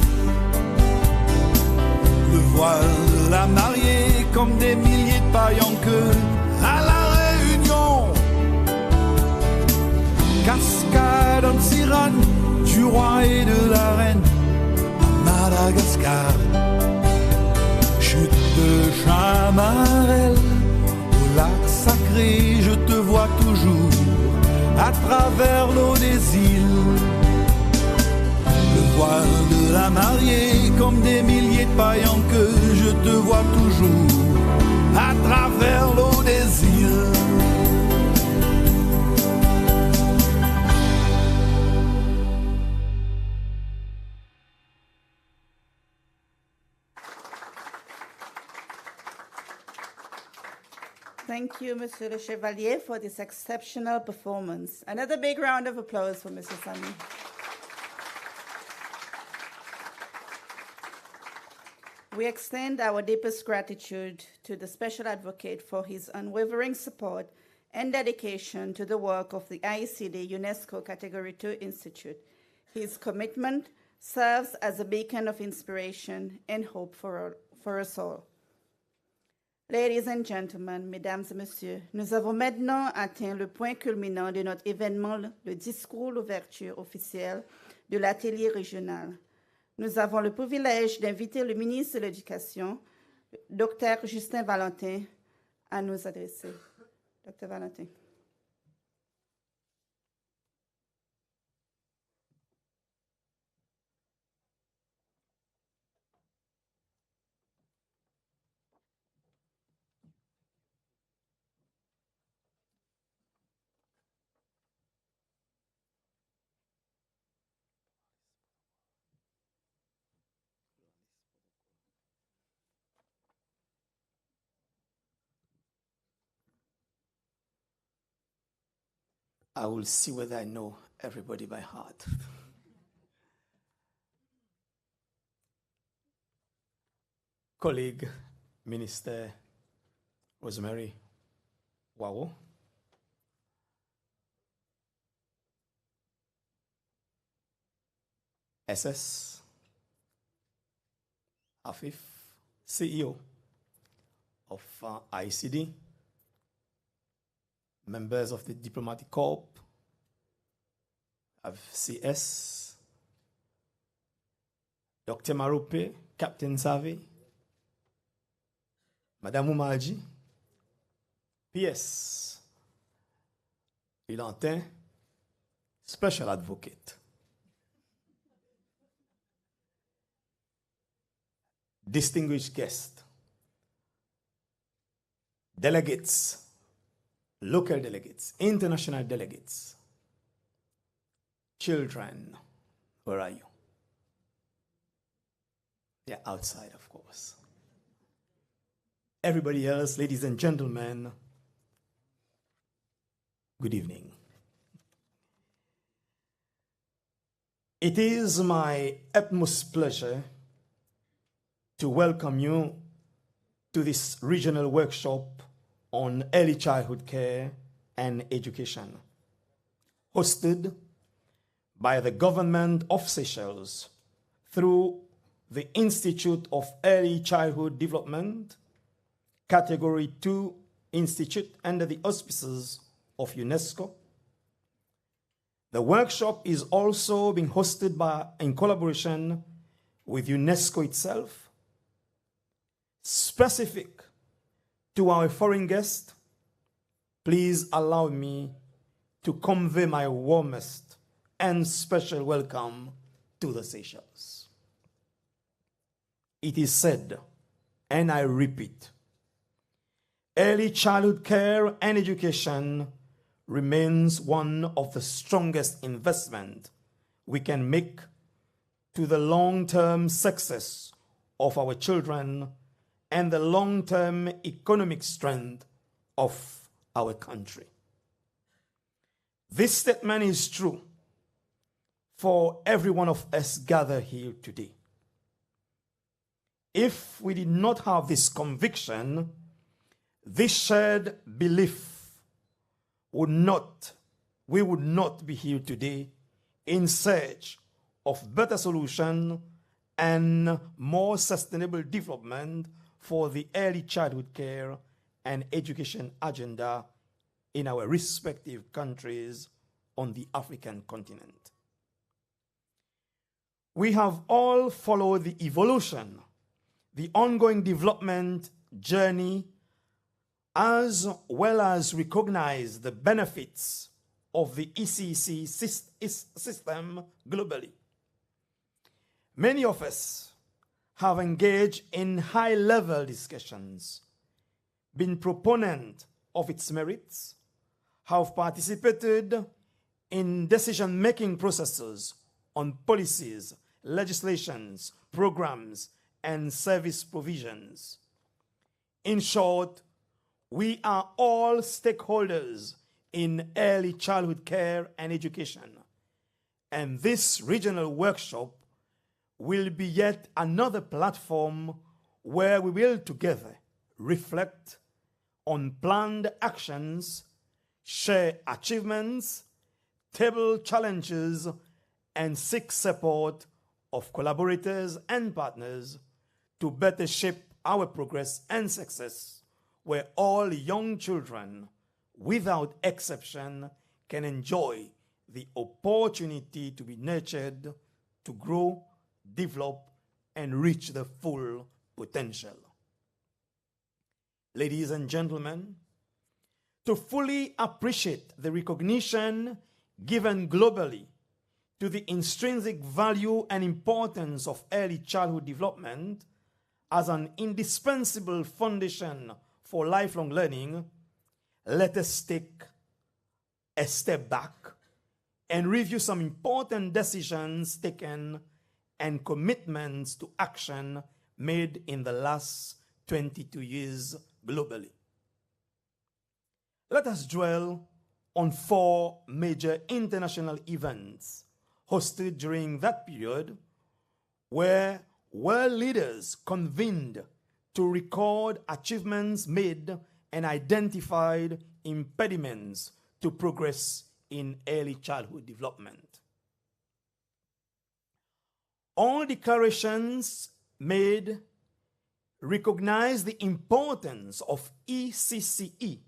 Le voile de la mariée, comme des milliers de paillons que à la Réunion. Cascade en tirane du roi et de la reine à Madagascar. Chute de Chamarelle au lac sacré, je te vois toujours à travers l'eau des îles. Le voile de la mariée, comme des milliers de paillons que je te vois toujours à travers l'eau des îles. Thank you, Monsieur le Chevalier, for this exceptional performance. Another big round of applause for Monsieur Samy. We extend our deepest gratitude to the Special Advocate for his unwavering support and dedication to the work of the IECD UNESCO Category 2 Institute. His commitment serves as a beacon of inspiration and hope for us all. Ladies and gentlemen, mesdames et messieurs, nous avons maintenant atteint le point culminant de notre événement, le discours d'ouverture officiel de l'atelier régional. Nous avons le privilège d'inviter le ministre de l'Éducation, Dr Justin Valentin, à nous adresser. Dr Valentin. I will see whether I know everybody by heart. Colleague, Minister Rosemary Wawo, SS, Afif, CEO of ICD, members of the Diplomatic Corps, of CS, Dr. Marupe, Captain Savi, Madame Umaji, PS, Ilantin, Special Advocate, distinguished guest, delegates, local delegates, international delegates, children, where are you? They're outside, of course. Everybody else, ladies and gentlemen, good evening. It is my utmost pleasure to welcome you to this regional workshop on early childhood care and education, hosted by the government of Seychelles through the Institute of Early Childhood Development, Category 2 Institute under the auspices of UNESCO. The workshop is also being hosted in collaboration with UNESCO itself. Specific to our foreign guest, please allow me to convey my warmest and special welcome to the Seychelles. It is said, and I repeat, early childhood care and education remains one of the strongest investments we can make to the long-term success of our children and the long-term economic strength of our country. This statement is true for every one of us gathered here today. If we did not have this conviction, this shared belief we would not be here today in search of better solution and more sustainable development for the early childhood care and education agenda in our respective countries on the African continent. We have all followed the evolution, the ongoing development journey, as well as recognize the benefits of the ECCE system globally. Many of us have engaged in high-level discussions, been proponent of its merits, have participated in decision-making processes on policies, legislations, programs, and service provisions. In short, we are all stakeholders in early childhood care and education, and this regional workshop will be yet another platform where we will together reflect on planned actions, share achievements, table challenges, and seek support of collaborators and partners to better shape our progress and success, where all young children, without exception, can enjoy the opportunity to be nurtured, to grow, develop, and reach the full potential. Ladies and gentlemen, to fully appreciate the recognition given globally to the intrinsic value and importance of early childhood development as an indispensable foundation for lifelong learning, let us take a step back and review some important decisions taken and commitments to action made in the last 22 years globally. Let us dwell on 4 major international events hosted during that period, where world leaders convened to record achievements made and identified impediments to progress in early childhood development. All declarations made recognize the importance of ECCE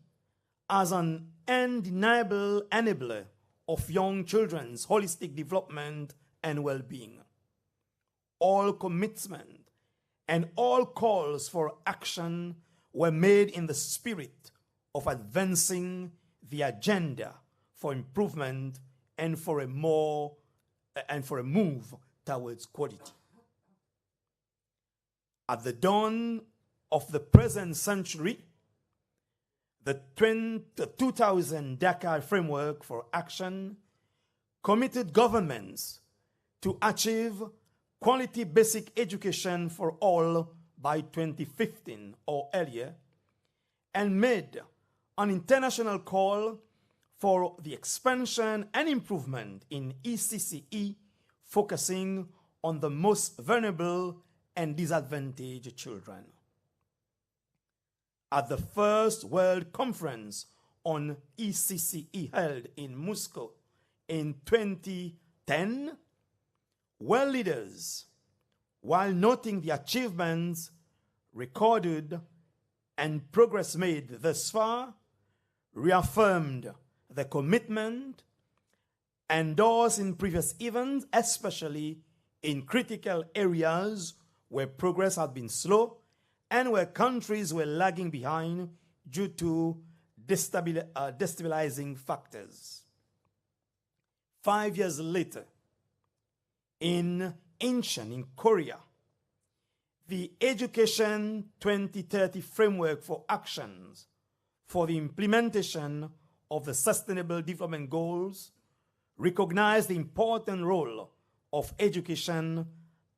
as an undeniable enabler of young children's holistic development and well-being. All commitment and all calls for action were made in the spirit of advancing the agenda for improvement and for a move towards quality. At the dawn of the present century, the 2000 Dakar Framework for Action committed governments to achieve quality basic education for all by 2015 or earlier, and made an international call for the expansion and improvement in ECCE, focusing on the most vulnerable and disadvantaged children. At the first World Conference on ECCE held in Moscow in 2010, world leaders, while noting the achievements recorded and progress made thus far, reaffirmed the commitment endorsed in previous events, especially in critical areas where progress had been slow and where countries were lagging behind due to destabilizing factors. 5 years later, in Incheon, in Korea, the Education 2030 Framework for Actions for the implementation of the Sustainable Development Goals recognized the important role of education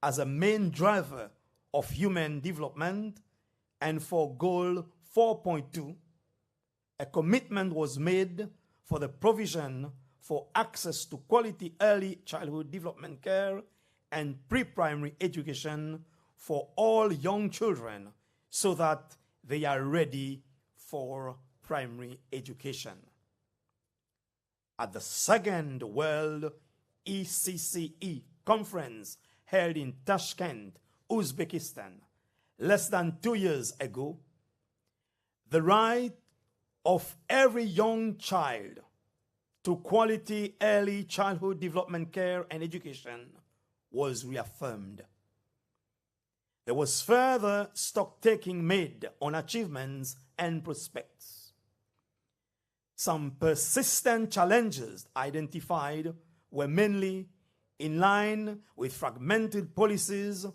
as a main driver of human development, and for Goal 4.2, a commitment was made for the provision for access to quality early childhood development care and pre-primary education for all young children so that they are ready for primary education. At the second World ECCE conference held in Tashkent, Uzbekistan, less than 2 years ago, the right of every young child to quality early childhood development care and education was reaffirmed. There was further stock-taking made on achievements and prospects. Some persistent challenges identified were mainly in line with fragmented policies,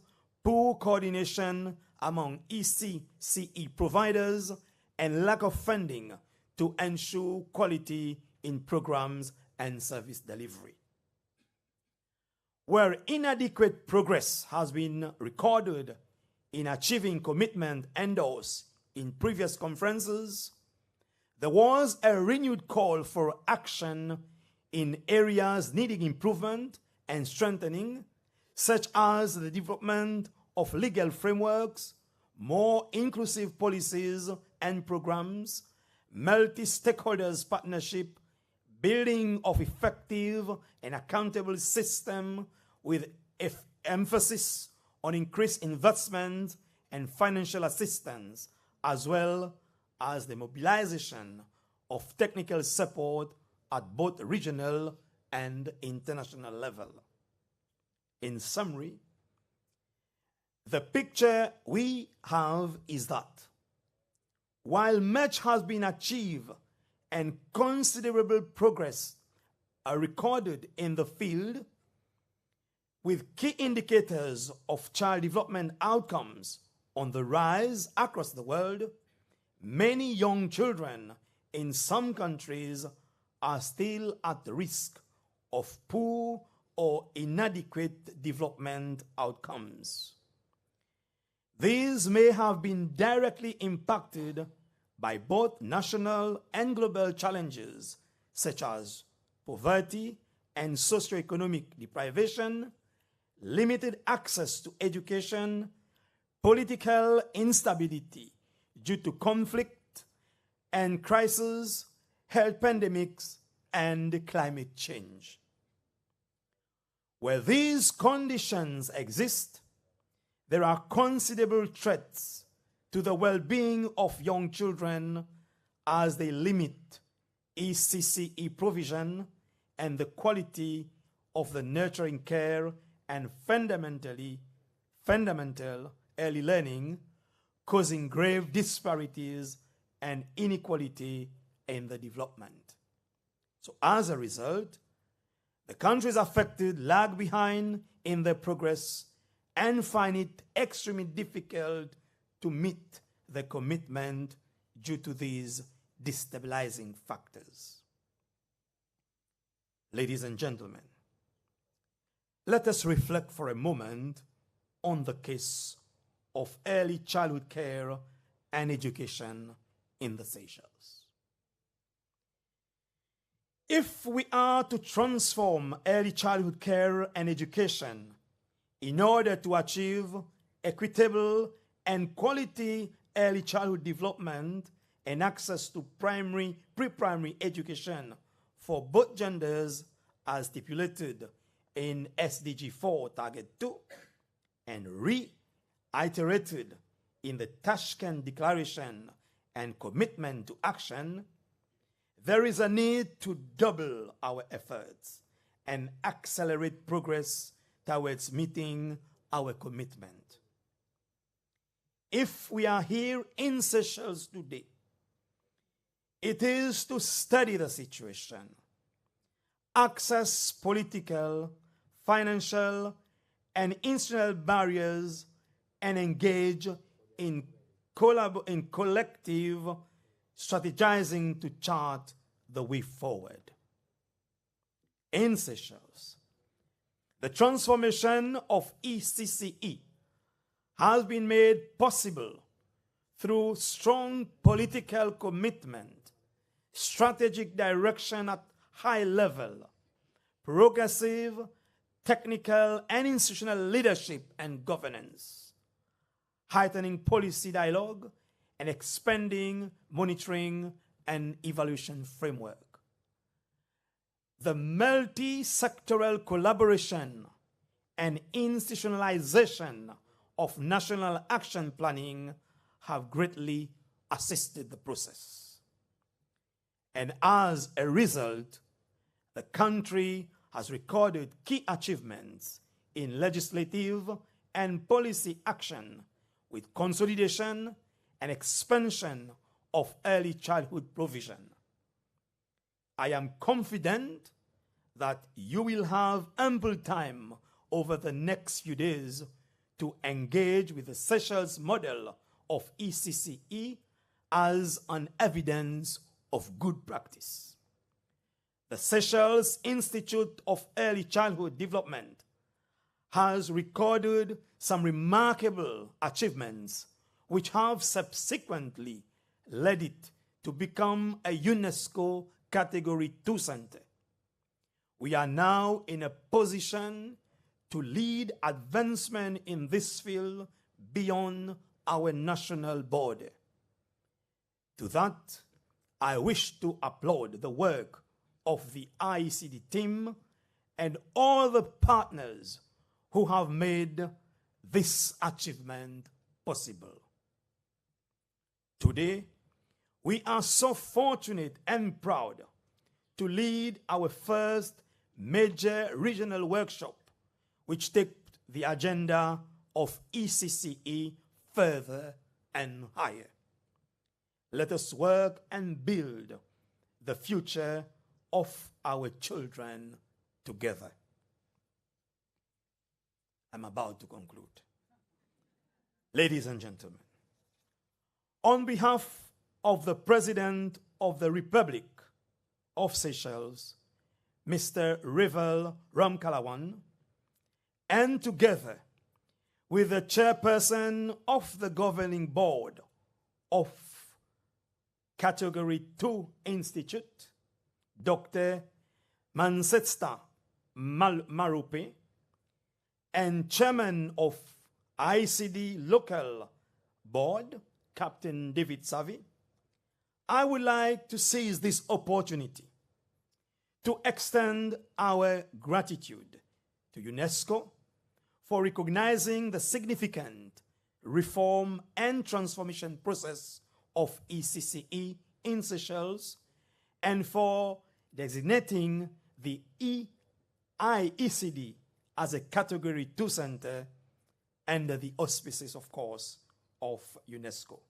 poor coordination among ECCE providers, and lack of funding to ensure quality in programs and service delivery. Where inadequate progress has been recorded in achieving commitment endorsed in previous conferences, there was a renewed call for action in areas needing improvement and strengthening, such as the development of legal frameworks, more inclusive policies and programs, multi-stakeholders partnership, building of effective and accountable system with emphasis on increased investment and financial assistance, as well as the mobilization of technical support at both regional and international level. In summary, the picture we have is that while much has been achieved and considerable progress are recorded in the field, with key indicators of child development outcomes on the rise across the world, many young children in some countries are still at risk of poor or inadequate development outcomes. These may have been directly impacted by both national and global challenges, such as poverty and socioeconomic deprivation, limited access to education, political instability due to conflict and crisis, health pandemics, and climate change. Where these conditions exist, there are considerable threats to the well-being of young children as they limit ECCE provision and the quality of the nurturing care and fundamental early learning, causing grave disparities and inequality in the development. So as a result, the countries affected lag behind in their progress and find it extremely difficult to meet the commitment due to these destabilizing factors. Ladies and gentlemen, let us reflect for a moment on the case of early childhood care and education in the Seychelles. If we are to transform early childhood care and education in order to achieve equitable and quality early childhood development and access to pre-primary education for both genders as stipulated in SDG 4 Target 2 and reiterated in the Tashkent Declaration and Commitment to Action, there is a need to double our efforts and accelerate progress towards meeting our commitment. If we are here in Seychelles today, it is to study the situation, access political, financial, and institutional barriers, and engage in collective strategizing to chart the way forward. In Seychelles, the transformation of ECCE has been made possible through strong political commitment, strategic direction at high level, progressive, technical, and institutional leadership and governance, heightening policy dialogue, and expanding monitoring and evaluation framework. The multi-sectoral collaboration and institutionalization of national action planning have greatly assisted the process. And as a result, the country has recorded key achievements in legislative and policy action with consolidation and expansion of early childhood provision. I am confident that you will have ample time over the next few days to engage with the Seychelles model of ECCE as an evidence of good practice. The Seychelles Institute of Early Childhood Development has recorded some remarkable achievements which have subsequently led it to become a UNESCO Category 2 center. We are now in a position to lead advancement in this field beyond our national border. To that, I wish to applaud the work of the ICD team and all the partners who have made this achievement possible. Today, we are so fortunate and proud to lead our first major regional workshop, which takes the agenda of ECCE further and higher. Let us work and build the future of our children together. I'm about to conclude. Ladies and gentlemen, on behalf of the President of the Republic of Seychelles, Mr. Rivel Ramkalawan, and together with the chairperson of the governing board of Category 2 Institute, Dr. Mansetsta Marupe, and Chairman of ICD Local Board, Captain David Savvy, I would like to seize this opportunity to extend our gratitude to UNESCO for recognizing the significant reform and transformation process of ECCE in Seychelles and for designating the ECD as a Category 2 center under the auspices, of course, of UNESCO.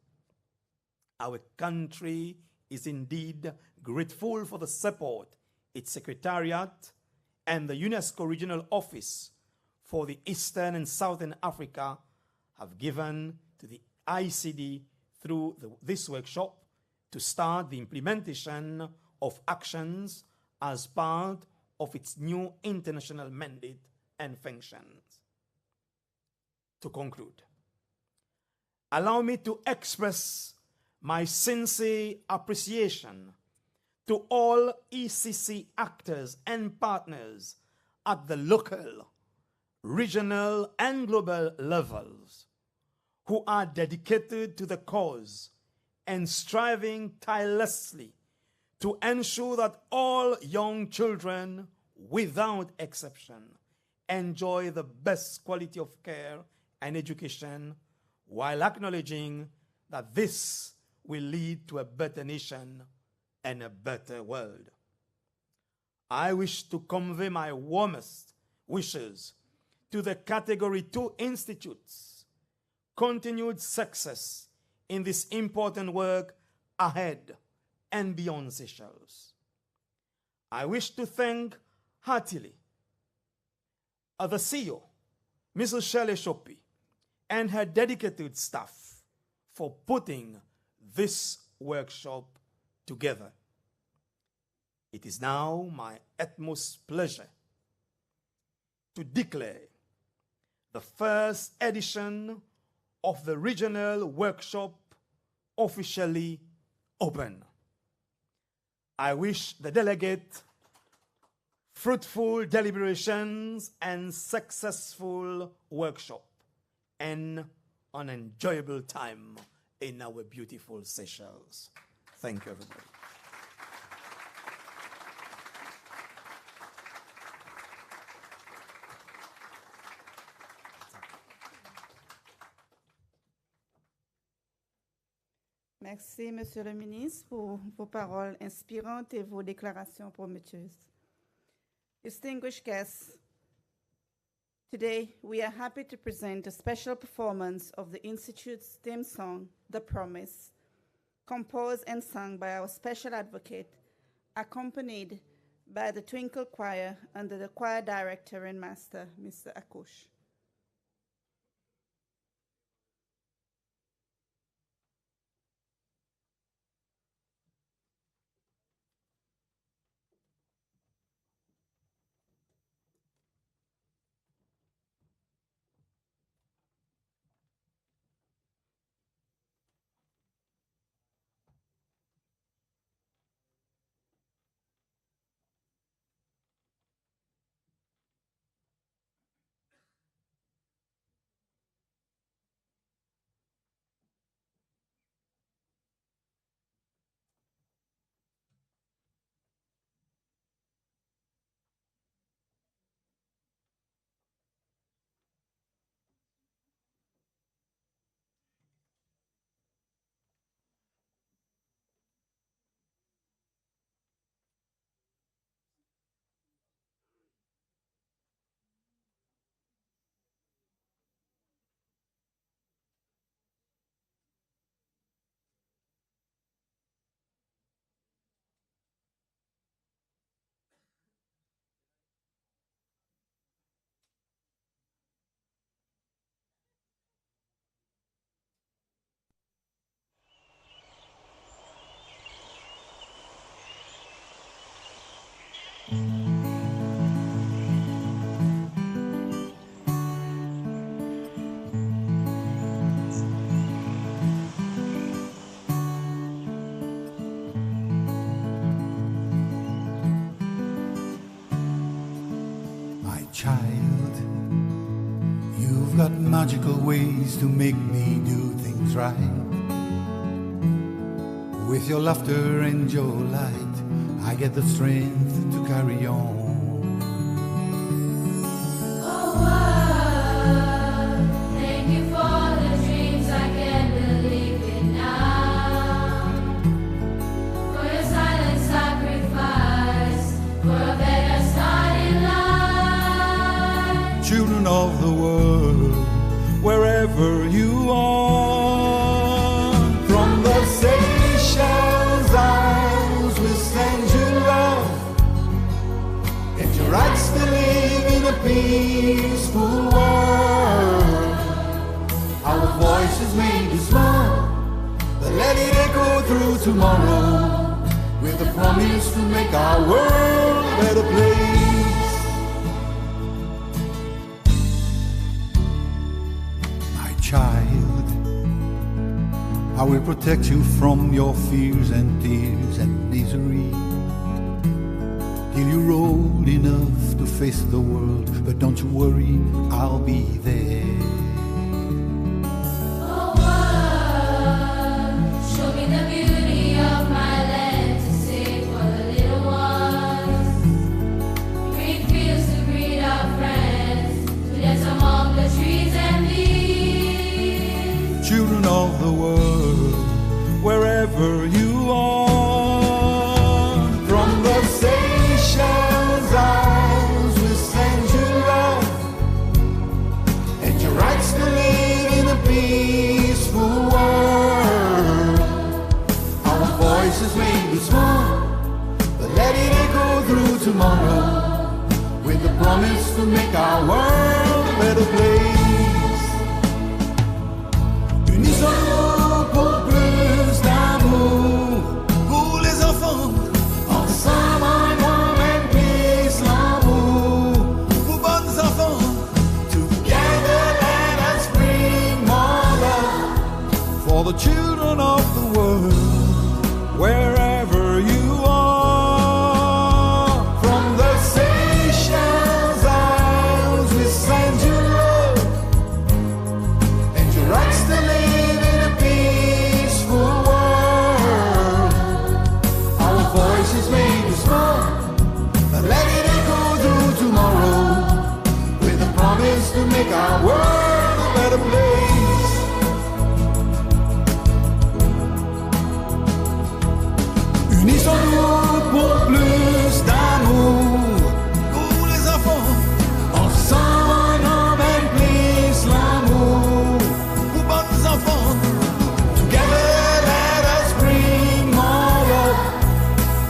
Our country is indeed grateful for the support its Secretariat and the UNESCO Regional Office for the Eastern and Southern Africa have given to the ICD through this workshop to start the implementation of actions as part of its new international mandate and functions. To conclude, allow me to express my sincere appreciation to all ECC actors and partners at the local, regional, and global levels who are dedicated to the cause and striving tirelessly to ensure that all young children, without exception, enjoy the best quality of care and education, while acknowledging that this will lead to a better nation and a better world. I wish to convey my warmest wishes to the Category 2 institutes, continued success in this important work ahead and beyond Seychelles. I wish to thank heartily the CEO, Mrs. Shirley Shopi, and her dedicated staff for putting this workshop together. It is now my utmost pleasure to declare the first edition of the regional workshop officially open. I wish the delegate fruitful deliberations and successful workshop and an enjoyable time in our beautiful Seychelles. Thank you, everybody. Merci, Monsieur le Ministre, pour vos paroles inspirantes et vos déclarations prometteuses. Distinguished guests, today we are happy to present a special performance of the Institute's theme song, The Promise, composed and sung by our special advocate, accompanied by the Twinkle Choir under the choir director and master, Mr. Akush. child, you've got magical ways to make me do things right. With your laughter and your light, I get the strength to carry on. Thank you for the dreams I can believe in now. For your silent sacrifice, for a better start in life. Children of the world, wherever you are, from the Seychelles Isles we send you love. Get your rights to live in a peaceful world. Our voices may be small, but let it echo through tomorrow, with the promise to make our world a better place. My child, I will protect you from your fears and tears and misery, till you're old enough to face the world. But don't you worry, I'll be there. Oh, world, show me the beauty of my land to save for the little ones. Green fields to greet our friends, to dance among the trees and leaves. Children of the world, wherever you are, from the Seychelles Isles we send you love, and your rights to live in a peaceful world. Our voices may be small, but let it echo through tomorrow, with the promise to make our world a better place. Unisons pour plus d'amour, pour les enfants, ensemble en homme and peace, l'amour, pour bonnes enfants, together let us bring more love, for the children of the world, wherever you are, from the Seychelles Isles we send you love, and your rights to live in a peaceful world. Our voices may be small, but let it echo through tomorrow, with a promise to make our world a better place. Unissons-nous pour plus d'amour, pour les enfants, ensemble en homme and peace, l'amour, pour bonnes enfants, together let us bring more love,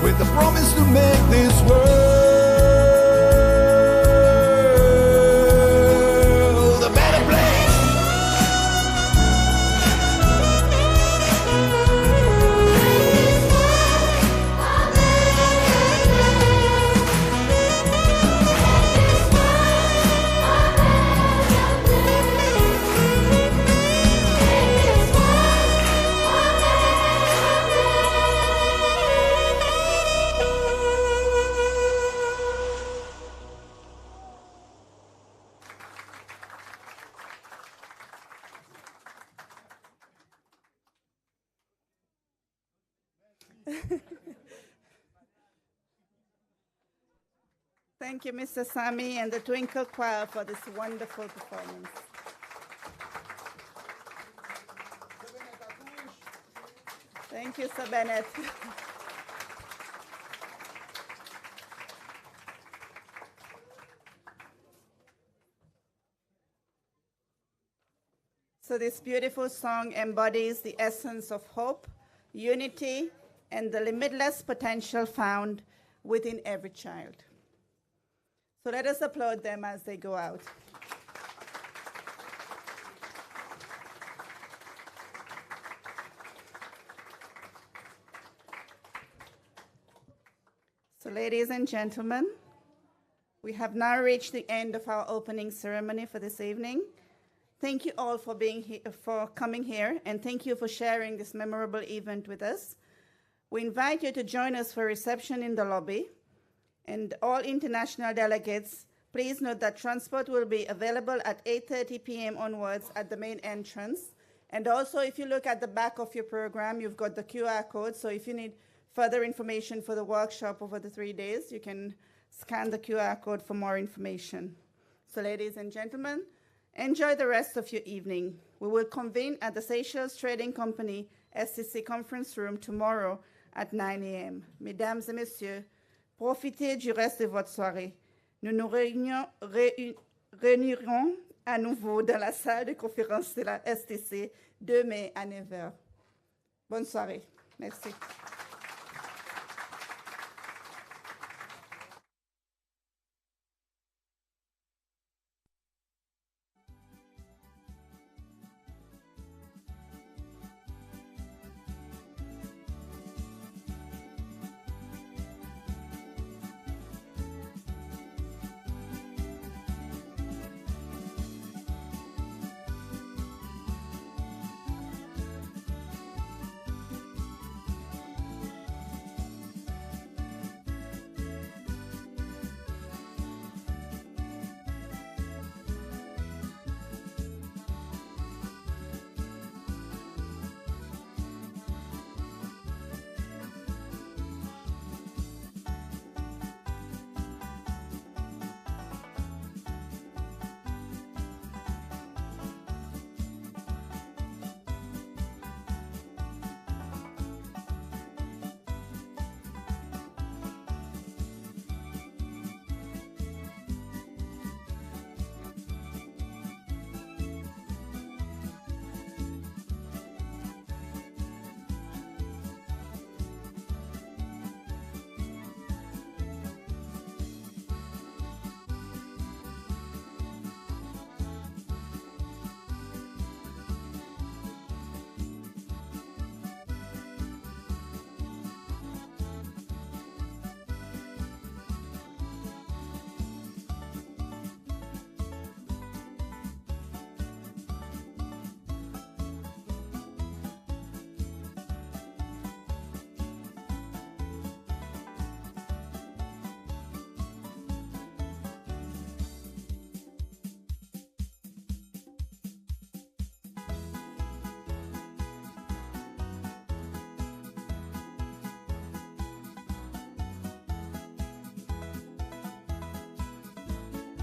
with the promise to make this world a better place. Thank you, Mr. Sami and the Twinkle Choir for this wonderful performance. Thank you, Sir Bennett. So this beautiful song embodies the essence of hope, unity, and the limitless potential found within every child. So let us applaud them as they go out. So ladies and gentlemen, we have now reached the end of our opening ceremony for this evening. Thank you all for being here, for coming here, and thank you for sharing this memorable event with us. We invite you to join us for reception in the lobby, and all international delegates Please note that transport will be available at 8:30 p.m. onwards at the main entrance. And also, if you look at the back of your program, you've got the QR code. So if you need further information for the workshop over the 3 days, you can scan the QR code for more information. So ladies and gentlemen, enjoy the rest of your evening. We will convene at the Seychelles Trading Company SCC conference room tomorrow at 9 a.m. Mesdames et messieurs, profitez du reste de votre soirée. Nous nous réunirons à nouveau dans la salle de conférence de la STC demain à 9h. Bonne soirée. Merci.